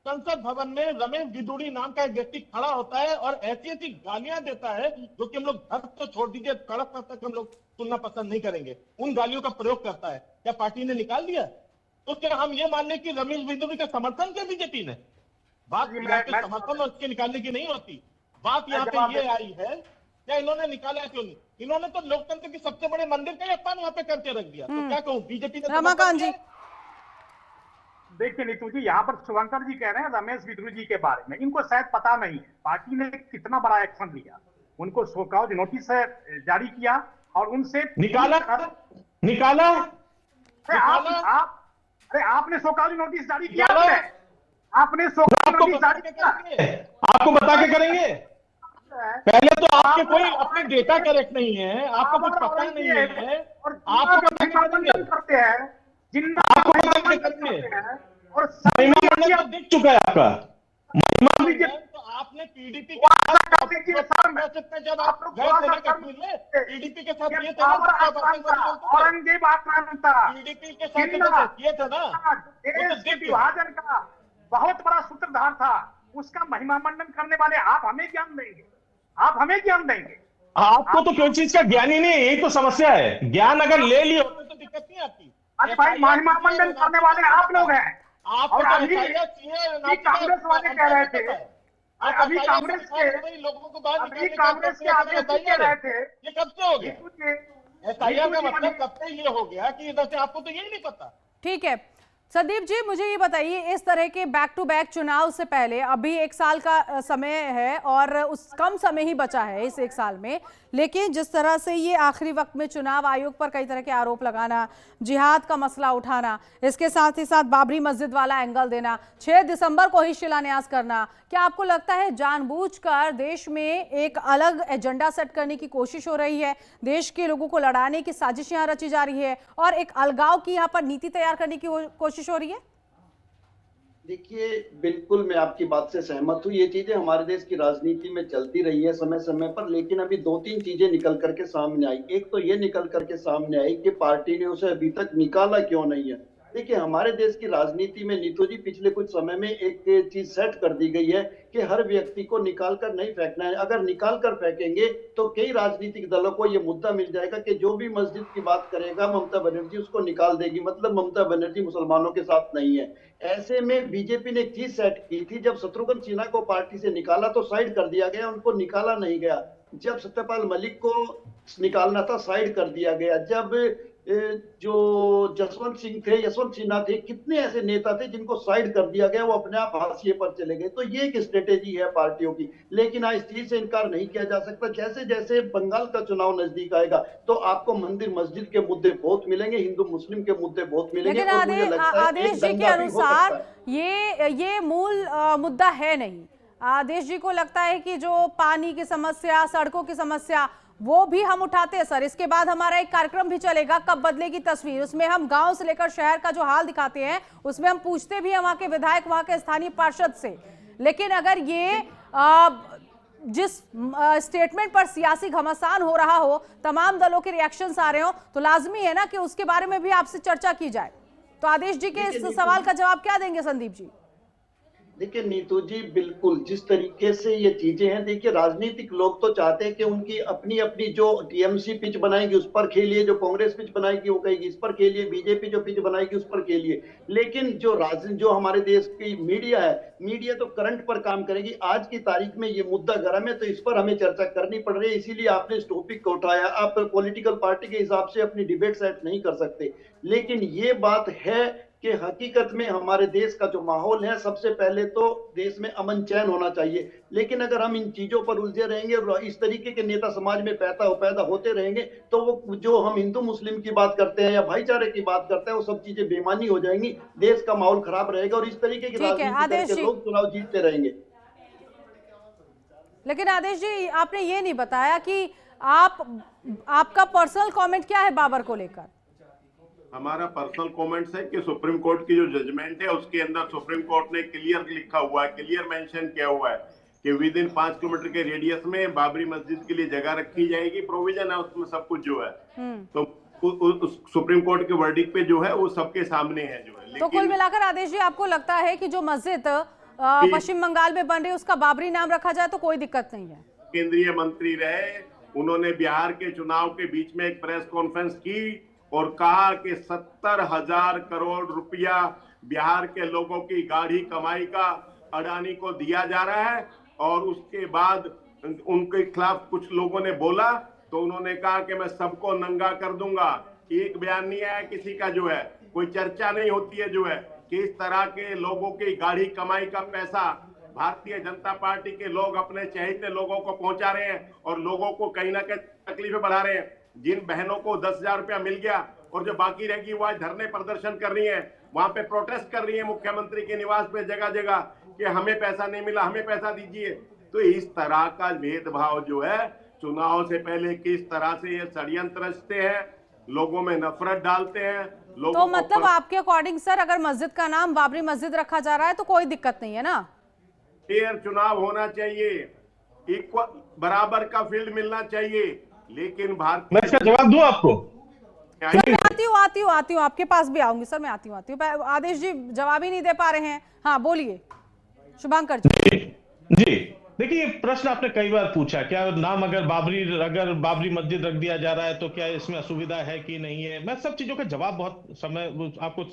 संसद भवन में रमेश गिदुड़ी नाम का एक व्यक्ति खड़ा होता है और ऐसी ऐसी गालियां देता है जो कि हम लोग घर तो छोड़ दीजिए, कड़क तक हम लोग सुनना पसंद नहीं करेंगे, उन गालियों का प्रयोग करता है। क्या पार्टी ने निकाल दिया? तो क्या हम ये मान लें कि रमेश गिदुड़ी का समर्थन किया बीजेपी ने? बात समर्थन और उसके निकालने की नहीं होती, बात यहाँ पे ये आई है क्या इन्होंने निकाला क्यों नहीं? इन्होंने तो लोकतंत्र की सबसे बड़े मंदिर का अपमान यहाँ पे करके रख दिया। तो क्या कहूँ, बीजेपी ने रमाकांत जी। देखिए नीतू जी, यहाँ पर शुभंकर जी कह रहे हैं रमेश गिदुड़ी जी के बारे में, इनको शायद पता नहीं है पार्टी ने कितना बड़ा एक्शन लिया, उनको शो कॉज नोटिस जारी किया और उनसे निकाला। अरे आपने शो कॉज नोटिस जारी किया, आपने शो कॉज नोटिस जारी किया, आपको बता के करेंगे। पहले तो आपके कोई अपने डेटा करेक्ट नहीं है, आपको कुछ पता नहीं है, और आपको करते हैं आपको और तो दिख चुका है आपका तो आपने पीडीपी के साथ जब आप गए थे कश्मीर में, पीडीपी के साथ ये था ना, औरंगजेब आक्रांता पीडीपी के साथ ये था ना, देश के विभाजन का बहुत बड़ा सूत्रधार था, उसका महिमा मंडन करने वाले आप हमें ज्ञान देंगे? आप हमें ज्ञान देंगे? आपको तो कोई चीज का ज्ञान ही नहीं है, यही तो समस्या है। ज्ञान अगर ले लिए होते तो दिक्कत नहीं आती। अच्छा भाई, महिमा मंडन करने वाले आप लोग हैं, और अभी कांग्रेस वाले कह रहे थे, अभी कांग्रेस के लोगों को बाहर अभी कांग्रेस के आदेश कह रहे थे, ये कब से हो गया? एसआईआर का मतलब कब से ये हो गया कि इधर से आपको तो यही नहीं पता। ठीक है संदीप जी, मुझे ये बताइए, इस तरह के बैक टू बैक चुनाव से पहले अभी 1 साल का समय है और उस कम समय ही बचा है इस 1 साल में, लेकिन जिस तरह से ये आखिरी वक्त में चुनाव आयोग पर कई तरह के आरोप लगाना, जिहाद का मसला उठाना, इसके साथ ही साथ बाबरी मस्जिद वाला एंगल देना, 6 दिसंबर को ही शिलान्यास करना, क्या आपको लगता है जानबूझकर देश में एक अलग एजेंडा सेट करने की कोशिश हो रही है, देश के लोगों को लड़ाने की साजिश यहाँ रची जा रही है और एक अलगाव की यहाँ पर नीति तैयार करने की कोशिश हो रही है? देखिए, बिल्कुल मैं आपकी बात से सहमत हूँ। ये चीजें हमारे देश की राजनीति में चलती रही है समय समय पर, लेकिन अभी 2-3 चीजें निकल करके सामने आई। एक तो ये निकल करके सामने आई कि पार्टी ने उसे अभी तक निकाला क्यों नहीं है। देखिए, हमारे देश की राजनीति में नीतू जी पिछले कुछ समय में एक चीज सेट कर दी गई है कि हर व्यक्ति को निकाल कर नहीं फेंकना है। अगर निकाल कर फेंकेंगे तो कई राजनीतिक दलों को ये मुद्दा मिल जाएगा कि जो भी मस्जिद की बात करेगा ममता बनर्जी उसको निकाल देगी, मतलब ममता बनर्जी मुसलमानों के साथ नहीं है। ऐसे में बीजेपी ने एक चीज सेट की थी, जब शत्रुघ्न सिन्हा को पार्टी से निकाला तो साइड कर दिया गया, उनको निकाला नहीं गया। जब सत्यपाल मलिक को निकालना था साइड कर दिया गया। जब जो जसवंत सिंह थे, यशवंत सिन्हा थे, कितने ऐसे नेता थे जिनको साइड कर दिया गया, वो अपने आप हाशिए पर चले गए। तो ये एक स्ट्रेटेजी है पार्टियों की, लेकिन आज इस चीज से इनकार नहीं किया जा सकता। जैसे जैसे बंगाल का चुनाव नजदीक आएगा तो आपको मंदिर मस्जिद के मुद्दे बहुत मिलेंगे, हिंदू मुस्लिम के मुद्दे बहुत मिलेंगे। लेकिन आदेश जी के अनुसार ये मूल मुद्दा है नहीं। आदेश जी को लगता है कि जो पानी की समस्या, सड़कों की समस्या, वो भी हम उठाते हैं सर। इसके बाद हमारा एक कार्यक्रम भी चलेगा, कब बदलेगी तस्वीर, उसमें हम गांव से लेकर शहर का जो हाल दिखाते हैं, उसमें हम पूछते भी हैं वहां के विधायक, वहां के स्थानीय पार्षद से। लेकिन अगर ये जिस स्टेटमेंट पर सियासी घमासान हो रहा हो, तमाम दलों के रिएक्शंस आ रहे हो, तो लाजमी है ना कि उसके बारे में भी आपसे चर्चा की जाए। तो आदेश जी के इस सवाल का जवाब क्या देंगे संदीप जी? देखिए नीतू जी, बिल्कुल जिस तरीके से ये चीजें हैं, देखिए राजनीतिक लोग तो चाहते हैं कि उनकी अपनी अपनी जो टीएमसी पिच बनाएगी उस पर खेलिए, जो कांग्रेस पिच बनाएगी वो कहेगी इस पर खेलिए, बीजेपी जो पिच बनाएगी उस पर खेलिए। लेकिन जो हमारे देश की मीडिया है, मीडिया तो करंट पर काम करेगी। आज की तारीख में ये मुद्दा गर्म है तो इस पर हमें चर्चा करनी पड़ रही है, इसीलिए आपने इस टॉपिक को उठाया। आप पॉलिटिकल पार्टी के हिसाब से अपनी डिबेट सेट नहीं कर सकते, लेकिन ये बात है कि हकीकत में हमारे देश का जो माहौल है, सबसे पहले तो देश में अमन चैन होना चाहिए। लेकिन अगर हम इन चीजों पर उलझे रहेंगे और इस तरीके के नेता समाज में पैदा होते रहेंगे, तो वो जो हम हिंदू मुस्लिम की बात करते हैं या भाईचारे की बात करते हैं, वो सब चीजें बेमानी हो जाएंगी, देश का माहौल खराब रहेगा और इस तरीके की राजनीति करके लोग चुनाव जीतते रहेंगे। लेकिन आदेश जी, आपने ये नहीं बताया कि आपका पर्सनल कमेंट क्या है बाबर को लेकर। हमारा पर्सनल कमेंट्स है कि सुप्रीम कोर्ट की जो जजमेंट है उसके अंदर सुप्रीम कोर्ट ने क्लियर लिखा हुआ है, क्लियर मेंशन किया हुआ है कि विद इन 5 किलोमीटर के रेडियस में बाबरी मस्जिद के लिए जगह रखी जाएगी, प्रोविजन है उसमें सब कुछ जो है। तो सुप्रीम कोर्ट के वर्डिक्ट पे जो है वो सबके सामने है जो है। तो कुल मिलाकर आदेश जी, आपको लगता है कि जो मस्जिद पश्चिम बंगाल में बन रही है उसका बाबरी नाम रखा जाए तो कोई दिक्कत नहीं है? केंद्रीय मंत्री रहे, उन्होंने बिहार के चुनाव के बीच में एक प्रेस कॉन्फ्रेंस की और कहा कि 70,000 करोड़ रुपया बिहार के लोगों की गाढ़ी कमाई का अडानी को दिया जा रहा है। और उसके बाद उनके खिलाफ कुछ लोगों ने बोला तो उन्होंने कहा कि मैं सबको नंगा कर दूंगा। एक बयान नहीं आया किसी का जो है, कोई चर्चा नहीं होती है जो है कि इस तरह के लोगों की गाढ़ी कमाई का पैसा भारतीय जनता पार्टी के लोग अपने चहेते लोगों को पहुंचा रहे हैं और लोगों को कहीं ना कहीं तकलीफें बढ़ा रहे हैं। जिन बहनों को 10,000 रुपया मिल गया और जो बाकी रहेगी वो आज धरने प्रदर्शन कर रही है, वहां पे प्रोटेस्ट कर रही है मुख्यमंत्री के निवास पे जगह जगह कि हमें पैसा नहीं मिला, हमें पैसा दीजिए। तो इस तरह का भेदभाव जो है, चुनाव से पहले किस तरह से ये षड्यंत्र रचते हैं, लोगों में नफरत डालते हैं। तो मतलब आपके अकॉर्डिंग सर, अगर मस्जिद का नाम बाबरी मस्जिद रखा जा रहा है तो कोई दिक्कत नहीं है ना? फेयर चुनाव होना चाहिए, इक्वल बराबर का फील्ड मिलना चाहिए, लेकिन भारत मैं इसका जवाब दूं आपको? सर मैं आती हूँ आपके पास भी आऊंगी सर, मैं आती हूँ। आदेश जी जवाब ही नहीं दे पा रहे हैं। हाँ बोलिए शुभंकर जी। जी देखिए, प्रश्न आपने कई बार पूछा, क्या नाम अगर बाबरी मस्जिद रख दिया जा रहा है तो क्या इसमें असुविधा है कि नहीं है। मैं सब चीजों का जवाब बहुत समय आपको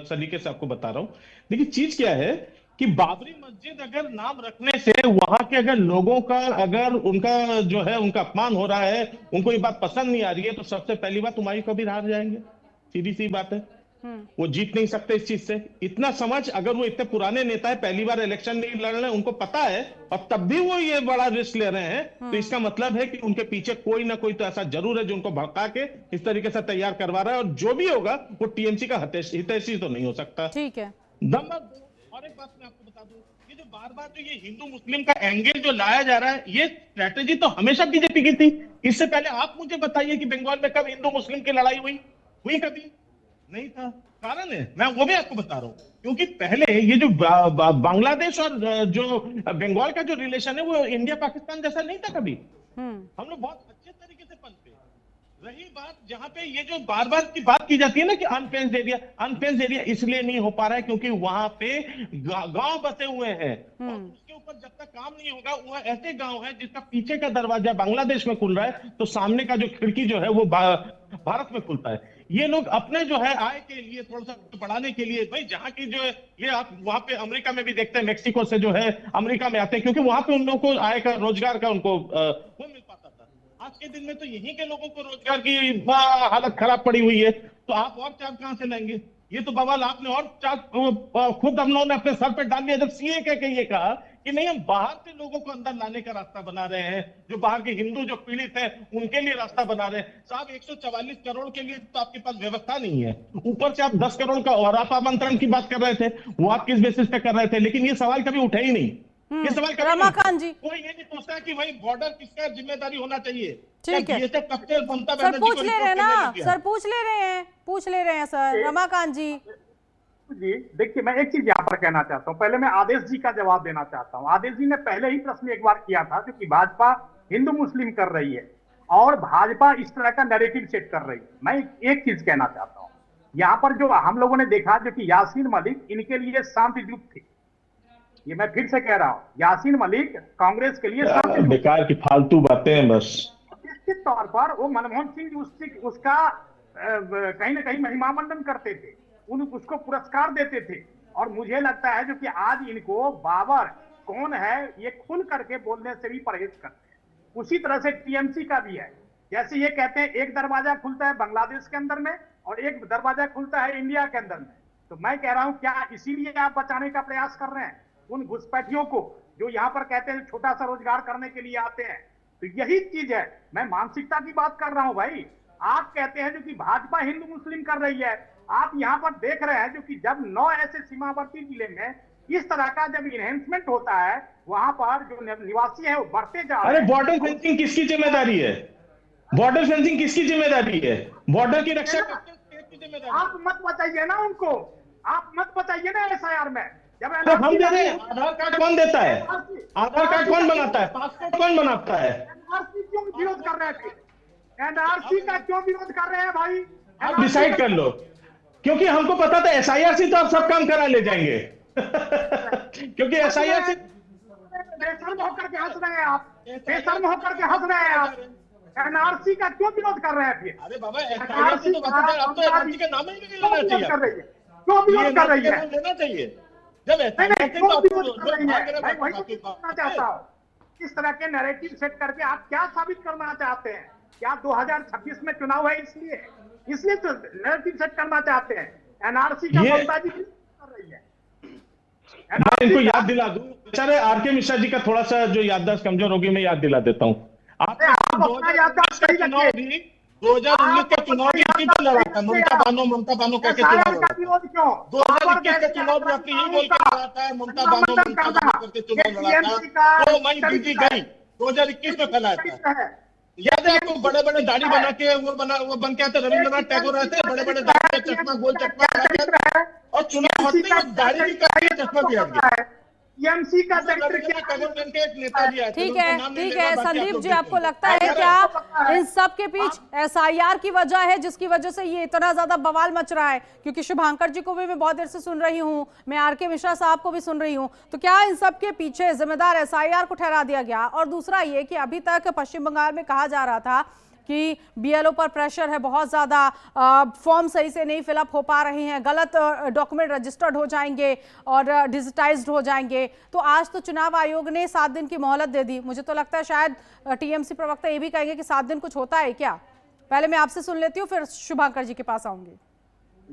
सलीके से आपको बता रहा हूं। देखिए चीज क्या है कि बाबरी मस्जिद अगर नाम रखने से वहां के अगर लोगों का अगर उनका जो है उनका अपमान हो रहा है, उनको ये बात पसंद नहीं आ रही है, तो सबसे पहली बात हुमायूं कबीर हार जाएंगे, सीधी सी बात है। वो जीत नहीं सकते इस चीज से। इतना समझ, अगर वो इतने पुराने नेता है, पहली बार इलेक्शन नहीं लड़ रहे, उनको पता है और तब भी वो ये बड़ा रिस्क ले रहे हैं, तो इसका मतलब है कि उनके पीछे कोई ना कोई तो ऐसा जरूर है जो उनको भड़का के इस तरीके से तैयार करवा रहा है। और जो भी होगा वो टीएमसी का हितैषी तो नहीं हो सकता। ठीक है। और एक बात मैं आपको बता दूं, ये जो बार बार जो ये हिंदू मुस्लिम का एंगल जो लाया जा रहा है, ये स्ट्रेटेजी तो हमेशा बीजेपी की थी। इससे पहले आप मुझे बताइए कि बंगाल में कब हिंदू मुस्लिम की लड़ाई हुई कभी नहीं था। कारण है, मैं वो भी आपको बता रहा हूं, क्योंकि पहले ये जो बांग्लादेश और जो बंगाल का जो रिलेशन है वो इंडिया पाकिस्तान जैसा नहीं था कभी। हम लोग बहुत अच्छे तरीके से पनपे। रही बात जहां पे ये जो बार बार की बात की जाती है ना कि अनफेंस्ड एरिया इसलिए नहीं हो पा रहा है क्योंकि वहां पे गांव बसे हुए हैं और उसके ऊपर जब तक काम नहीं होगा, वह ऐसे गांव है जिसका पीछे का दरवाजा बांग्लादेश में खुल रहा है तो सामने का जो खिड़की जो है वो भारत में खुलता है। ये लोग अपने जो है आय के लिए थोड़ा सा बढ़ाने के लिए, भाई जहां की जो है ये आप वहां पे अमेरिका में भी देखते हैं, मेक्सिको से जो है अमेरिका में आते हैं क्योंकि वहां पे उन लोगों को आय का रोजगार का उनको वो मिल पाता था। आज के दिन में तो यहीं के लोगों को रोजगार की हालत खराब पड़ी हुई है, तो आप और चार्ज कहां से लेंगे? ये तो बवाल आपने और चार्ज खुद हम लोगों ने अपने सर पे डाल दिया जब सीए कह के ये कहा कि नहीं, हम बाहर से लोगों को अंदर लाने का रास्ता बना रहे हैं, जो बाहर के हिंदू जो पीड़ित हैं उनके लिए रास्ता बना रहे हैं। साहब 144 करोड़ के लिए तो आपके पास व्यवस्था नहीं है, ऊपर से आप 10 करोड़ का और आप आमंत्रण की बात कर रहे थे, वो आप किस बेसिस पे कर रहे थे? लेकिन ये सवाल कभी उठे ही नहीं। ये सवाल रमाकांत जी, कोई ये नहीं सोचता कि भाई बॉर्डर किसका जिम्मेदारी होना चाहिए। ठीक है सर, पूछ ले रहे हैं ना सर, पूछ ले रहे हैं सर। रमाकांत जी देखिए, मैं एक चीज यहाँ पर कहना चाहता हूँ। पहले मैं आदेश जी का जवाब देना चाहता हूँ। आदेश जी ने पहले ही प्रश्न एक बार किया था जो कि भाजपा हिंदू मुस्लिम कर रही है और भाजपा इस तरह का नैरेटिव सेट कर रही है। मैं एक चीज कहना चाहता हूँ, यहाँ पर जो हम लोगों ने देखा जो कि यासीन मलिक इनके लिए शांति दूत थे, ये मैं फिर से कह रहा हूँ, यासीन मलिक कांग्रेस के लिए साबित हुए। बेकार की फालतू बातें हैं बस। निश्चित तौर पर वो मनमोहन सिंह उसका कहीं ना कहीं महिमा मंडन करते थे, उसको पुरस्कार देते थे। और मुझे लगता है जो कि आज इनको बाबर कौन है ये खुल करके बोलने से भी परहेज करते हैं। उसी तरह से टीएमसी का भी है, जैसे ये कहते हैं एक दरवाजा खुलता है बांग्लादेश के अंदर में और एक दरवाजा खुलता है इंडिया के अंदर में। तो मैं कह रहा हूं क्या इसीलिए आप बचाने का प्रयास कर रहे हैं उन घुसपैठियों को जो यहां पर कहते हैं छोटा सा रोजगार करने के लिए आते हैं? तो यही चीज है, मैं मानसिकता की बात कर रहा हूं भाई। आप कहते हैं जो कि भाजपा हिंदू मुस्लिम कर रही है, आप यहां पर देख रहे हैं जो कि जब 9 ऐसे सीमावर्ती जिले में इस तरह का जब इनहेंसमेंट होता है, वहां पर जो निवासी है वो बढ़ते जा रहे हैं। अरे बॉर्डर फेंसिंग किसकी जिम्मेदारी है? बॉर्डर फेंसिंग किसकी जिम्मेदारी है? बॉर्डर की रक्षा किसकी जिम्मेदारी? आप मत बताइए ना उनको, आप मत बताइए ना एसआईआर में। जब तो हम दे रहे हैं, आधार कार्ड कौन देता है? आधार कार्ड कौन बनाता है? पासपोर्ट कौन बनाता है? एनआरसी क्यों विरोध कर रहे थे? एनआरसी का क्यों विरोध कर रहे हैं भाई? आप डिसाइड कर लो, क्योंकि हमको पता था एसआईआर से तो आप सब काम करा ले जाएंगे। क्योंकि एसआईआर से बेशर्म होकर के हंस रहे हैं आप, बेशर्म होकर के हंस रहे हैं आप। एनआरसी का क्यों विरोध कर रहे हैं फिर? अरे बाबा एसआईआर से तो बता दें, अब तो एनआरसी का नाम ही नहीं लेना चाहिए। क्यों विरोध कर रही है? लेना चाहिए जब इस तरह के नैरेटिव सेट करके आप क्या साबित करना चाहते हैं? क्या 2026 में चुनाव है इसलिए तो नैरेटिव सेट करना चाहते हैं? एनआरसी का मुद्दाजी कर रही है। मैं इनको याद दिला दूं, बेचारे आरके मिश्रा जी का थोड़ा सा जो याददाश्त कमजोर होगी, मैं याद दिला देता हूँ। आप 2019 के चुनाव भी इसी पर लड़ा था, ममता बानो कहकर चुनाव लड़ा था। 2021 का चुनाव भी अपनी ही बोल के लड़ा था, ममता बानो करके चुनाव लड़ा था। तो मई बीती गई 2021 में फैलाया था। याद है आपको? बड़े बड़े दाढ़ी बना के वो बन के आते, रविंद्रनाथ टैगोर रहते, बड़े बड़े दाढ़ी का चश्मा, गोल चश्मा, और चुनाव होते ही दाढ़ी भी करके चश्मा भी हट गया। टीएमसी का सेक्टर क्या? ठीक है संदीप जी, आपको लगता है क्या इन सब के पीछे एसआईआर की वजह है जिसकी वजह से ये इतना ज्यादा बवाल मच रहा है? क्योंकि शुभांकर जी को भी मैं बहुत देर से सुन रही हूँ, मैं आरके मिश्रा साहब को भी सुन रही हूँ, तो क्या इन सब के पीछे जिम्मेदार एसआईआर को ठहरा दिया गया? और दूसरा ये कि अभी तक पश्चिम बंगाल में कहा जा रहा था कि बीएलओ पर प्रेशर है बहुत ज़्यादा, फॉर्म सही से नहीं फिलअप हो पा रहे हैं, गलत डॉक्यूमेंट रजिस्टर्ड हो जाएंगे और डिजिटाइज्ड हो जाएंगे। तो आज तो चुनाव आयोग ने 7 दिन की मोहलत दे दी। मुझे तो लगता है शायद टीएमसी प्रवक्ता ये भी कहेंगे कि 7 दिन कुछ होता है क्या? पहले मैं आपसे सुन लेती हूँ, फिर शुभांकर जी के पास आऊंगी।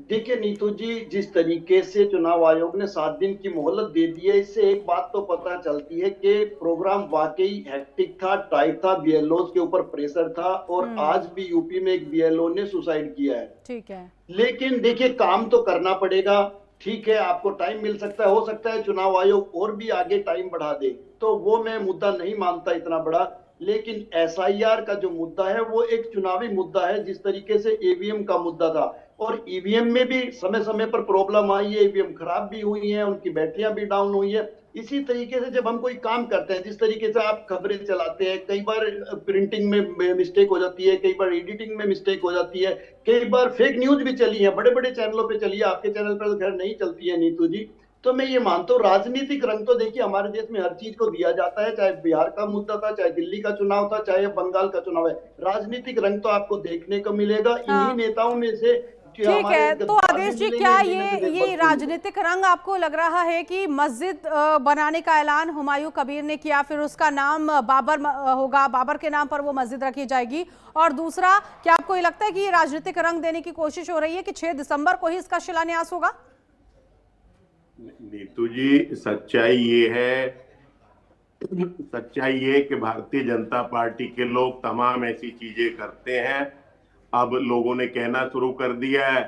देखिए नीतू जी, जिस तरीके से चुनाव आयोग ने 7 दिन की मोहलत दे दी है, इससे एक बात तो पता चलती है कि प्रोग्राम वाकई हेक्टिक था, टाइट था, बीएलओ के ऊपर प्रेशर था और आज भी यूपी में एक बीएलओ ने सुसाइड किया है। ठीक है, लेकिन देखिए काम तो करना पड़ेगा। ठीक है, आपको टाइम मिल सकता है, हो सकता है चुनाव आयोग और भी आगे टाइम बढ़ा दे, तो वो मैं मुद्दा नहीं मानता इतना बड़ा। लेकिन एसआईआर का जो मुद्दा है वो एक चुनावी मुद्दा है, जिस तरीके से ईवीएम का मुद्दा था। और ईवीएम में भी समय समय पर प्रॉब्लम आई है, ईवीएम खराब भी हुई है, उनकी बैटरियां भी डाउन हुई है। इसी तरीके से जब हम कोई काम करते हैं, जिस तरीके से आप खबरें चलाते हैं, कई बार प्रिंटिंग में मिस्टेक हो जाती है, कई बार एडिटिंग में मिस्टेक हो जाती है, कई बार फेक न्यूज भी चली है, बड़े बड़े चैनलों पे चली है, आपके चैनल पर तो खैर नहीं चलती है नीतू जी। तो मैं ये मानता हूँ राजनीतिक रंग तो देखिए हमारे देश में हर चीज को दिया जाता है, चाहे बिहार का मुद्दा था, चाहे दिल्ली का चुनाव था, चाहे बंगाल का चुनाव है, राजनीतिक रंग तो आपको देखने को मिलेगा। इन्हीं नेताओं में से ठीक है, तो आदेश जी क्या ये राजनीतिक रंग आपको लग रहा है कि मस्जिद बनाने का ऐलान हुमायूं कबीर ने किया, फिर उसका नाम बाबर होगा, बाबर के नाम पर वो मस्जिद रखी जाएगी? और दूसरा, क्या आपको ये लगता है कि ये राजनीतिक रंग देने की कोशिश हो रही है कि 6 दिसंबर को ही इसका शिलान्यास होगा? नीतू जी, सच्चाई ये है कि भारतीय जनता पार्टी के लोग तमाम ऐसी चीजें करते हैं। अब लोगों ने कहना शुरू कर दिया है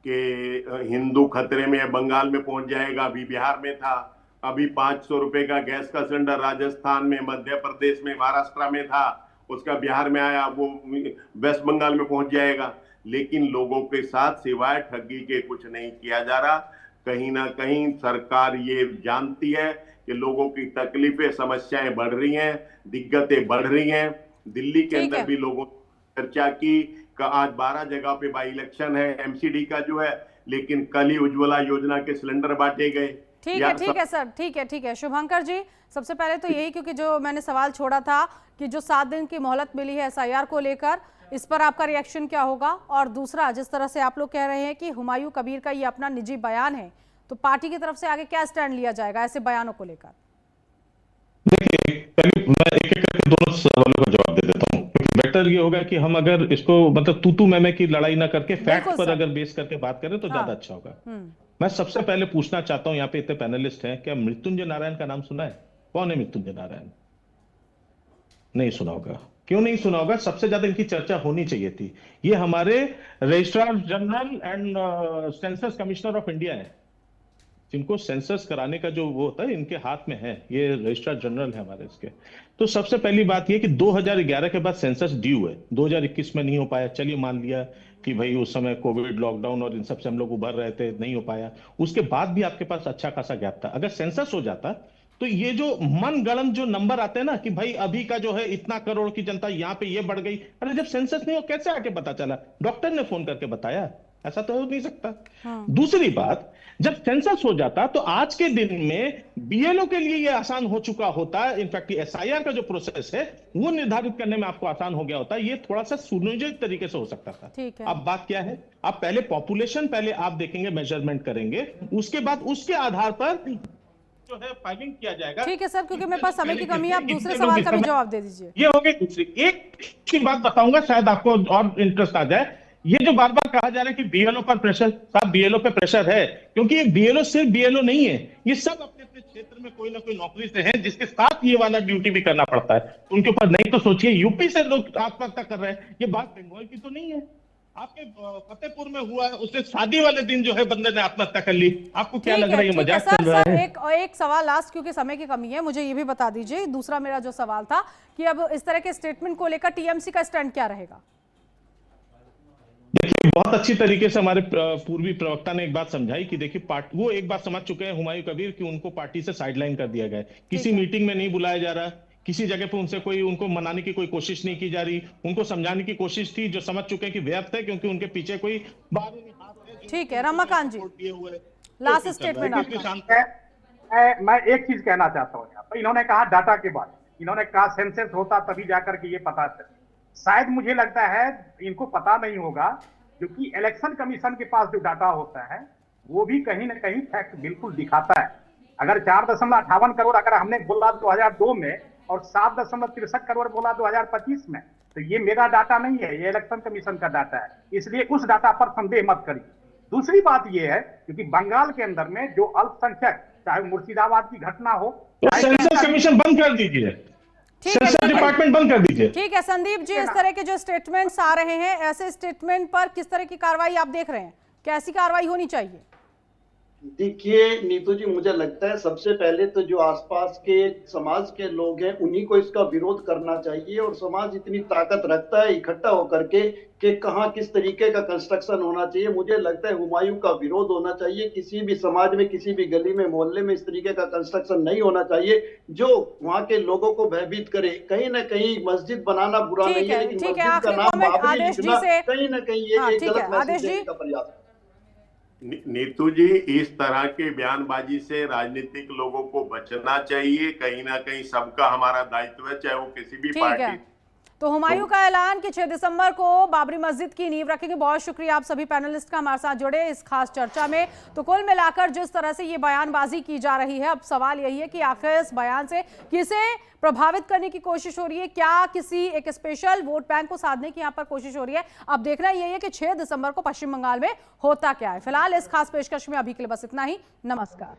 कि हिंदू खतरे में, बंगाल में पहुंच जाएगा। अभी बिहार में था, अभी 500 रुपए का गैस का सिलेंडर राजस्थान में, मध्य प्रदेश में, महाराष्ट्र में था, उसका बिहार में आया, वो वेस्ट बंगाल में पहुंच जाएगा। लेकिन लोगों के साथ सिवाय ठगी के कुछ नहीं किया जा रहा। कहीं ना कहीं सरकार ये जानती है कि लोगों की तकलीफें, समस्याएं बढ़ रही हैं, दिक्कतें बढ़ रही हैं। दिल्ली के अंदर भी लोगों ने चर्चा की कि आज 12 जगह पे बाई इलेक्शन है एमसीडी का जो है, लेकिन कल ही उज्ज्वला योजना के सिलेंडर बांटे गए। ठीक है सर, ठीक है शुभंकर जी, सबसे पहले तो यही, क्योंकि जो मैंने सवाल छोड़ा था कि जो 7 दिन की मोहलत मिली है एसआईआर को लेकर, इस पर आपका रिएक्शन क्या होगा? और दूसरा, जिस तरह से आप लोग कह रहे हैं कि हुमायूं कबीर का ये अपना निजी बयान है, तो पार्टी की तरफ से आगे क्या स्टैंड लिया जाएगा ऐसे बयानों को लेकर? देखिए, पहले मैं एक एक करके दोनों सवालों का जवाब दे देता हूँ, क्योंकि बेटर ये होगा कि हम अगर इसको मतलब तू मैं की लड़ाई ना करके फैक्ट पर अगर बेस करके बात करें तो ज्यादा अच्छा होगा। मैं सबसे पहले पूछना चाहता हूं, यहाँ पे इतने पैनलिस्ट हैं, क्या मृत्युंजय नारायण का नाम सुना है? कौन है मृत्युंजय नारायण? नहीं सुना होगा। क्यों नहीं सुना होगा? सबसे ज्यादा इनकी चर्चा होनी चाहिए थी। ये हमारे registrar general and census commissioner of India है, जिनको सेंसस कराने का जो वो होता है इनके हाथ में है, ये रजिस्ट्रार जनरल है हमारे इसके। तो सबसे पहली बात ये कि 2011 के बाद सेंसस ड्यू है, 2021 में नहीं हो पाया। चलिए मान लिया कि भाई उस समय कोविड लॉकडाउन और इन सब से हम लोग उभर रहे थे, नहीं हो पाया। उसके बाद भी आपके पास अच्छा खासा गैप था। अगर सेंसस हो जाता तो ये जो मनगढ़ंत जो नंबर आते हैं ना कि भाई अभी का जो है इतना करोड़ की जनता यहाँ पे ये बढ़ गई, अरे जब सेंसस नहीं हो कैसे आके पता चला? डॉक्टर ने फोन करके बताया? ऐसा तो हो नहीं सकता। दूसरी बात, जब सेंसस हो जाता तो आज के दिन में बीएलओ के लिए ये आसान हो चुका होता है। इनफैक्ट एसआईआर का जो प्रोसेस है वो निर्धारित करने में आपको आसान हो गया होता। ये थोड़ा सा सुनियोजित तरीके से हो सकता था। ठीक है। अब बात क्या है, आप पहले पॉपुलेशन पहले आप देखेंगे, मेजरमेंट करेंगे, उसके बाद उसके आधार पर जो है फाइलिंग किया जाएगा। ठीक है सर, क्योंकि मेरे पास समय की कमी है, आप दूसरे सवाल का भी जवाब दे दीजिए। ये हो गई दूसरी। एक की बात बताऊंगा, शायद आपको और इंटरेस्ट आ जाए। ये जो बार बार कहा जा रहा है कि बीएलओ पर प्रेशर, साहब बीएलओ पे प्रेशर है, क्योंकि ये बीएलओ सिर्फ बीएलओ नहीं है, ये सब अपने अपने क्षेत्र में कोई ना कोई नौकरी से हैं, जिसके साथ ये वाला ड्यूटी भी करना पड़ता है उनके ऊपर। नहीं तो सोचिए यूपी से लोग आत्महत्या कर रहे हैं, ये बात बंगाल की तो नहीं है। आपके फतेहपुर में हुआ है, उससे शादी वाले दिन जो है बंदे ने आत्महत्या कर ली। आपको क्या लग रहा है ये मजाक चल रहा है? एक सवाल लास्ट, क्योंकि समय की कमी है, मुझे ये भी बता दीजिए, दूसरा मेरा जो सवाल था कि अब इस तरह के स्टेटमेंट को लेकर टीएमसी का स्टैंड क्या रहेगा? देखिए, बहुत अच्छी तरीके से हमारे पूर्वी प्रवक्ता ने एक बात समझाई कि देखिए वो एक बात समझ चुके हैं हुमायूं कबीर कि उनको पार्टी से साइडलाइन कर दिया गया है, किसी मीटिंग में नहीं बुलाया जा रहा, किसी जगह पे उनसे कोई उनको मनाने की कोई कोशिश नहीं की जा रही, उनको समझाने की कोशिश थी जो समझ चुके हैं कि व्यर्थ है, क्योंकि उनके पीछे कोई बाहरी हाथ है। ठीक है, रमाकांत जी, लास्ट स्टेटमेंट आपका। मैं एक चीज कहना चाहता हूँ यहाँ पर, इन्होंने कहा डाटा के बारे में, इन्होंने कहा सेंसस होता तभी जाकर के ये पता चले। शायद मुझे लगता है इनको पता नहीं होगा, क्योंकि इलेक्शन कमीशन के पास जो डाटा होता है वो भी कहीं ना कहीं फैक्ट बिल्कुल दिखाता है। अगर 4.58 करोड़ अगर हमने बोला 2002 में और 7.63 करोड़ बोला 2025 में, तो ये मेरा डाटा नहीं है, ये इलेक्शन कमीशन का डाटा है, इसलिए उस डाटा पर संदेह मत करिए। दूसरी बात ये है, क्योंकि बंगाल के अंदर में जो अल्पसंख्यक, चाहे मुर्शिदाबाद की घटना हो, सेंसस कमीशन बंद कर दीजिए, सेंसस डिपार्टमेंट बंद कर दीजिए। ठीक है संदीप जी, इस तरह के जो स्टेटमेंट्स आ रहे हैं, ऐसे स्टेटमेंट पर किस तरह की कार्रवाई आप देख रहे हैं? कैसी कार्रवाई होनी चाहिए? देखिए नीतू जी, मुझे लगता है सबसे पहले तो जो आसपास के समाज के लोग हैं उन्हीं को इसका विरोध करना चाहिए, और समाज इतनी ताकत रखता है इकट्ठा होकर के कि कहाँ किस तरीके का कंस्ट्रक्शन होना चाहिए। मुझे लगता है हुमायूं का विरोध होना चाहिए, किसी भी समाज में किसी भी गली में मोहल्ले में इस तरीके का कंस्ट्रक्शन नहीं होना चाहिए जो वहाँ के लोगों को भयभीत करे। कहीं ना कहीं मस्जिद बनाना बुरा नहीं है, लेकिन मस्जिद का नाम बाबरी लिखना कहीं ना कहीं ये एक गलत मैसेज देने का प्रयास है। नीतू जी, इस तरह के बयानबाजी से राजनीतिक लोगों को बचना चाहिए। कहीं ना कहीं सबका हमारा दायित्व है, चाहे वो किसी भी पार्टी। तो हुमायूं का ऐलान कि 6 दिसंबर को बाबरी मस्जिद की नींव रखेंगे। बहुत शुक्रिया आप सभी पैनलिस्ट का हमारे साथ जुड़े इस खास चर्चा में। तो कुल मिलाकर जिस तरह से ये बयानबाजी की जा रही है, अब सवाल यही है कि आखिर इस बयान से किसे प्रभावित करने की कोशिश हो रही है? क्या किसी एक स्पेशल वोट बैंक को साधने की यहाँ पर कोशिश हो रही है? अब देखना यही है कि 6 दिसंबर को पश्चिम बंगाल में होता क्या है। फिलहाल इस खास पेशकश में अभी के लिए बस इतना ही। नमस्कार।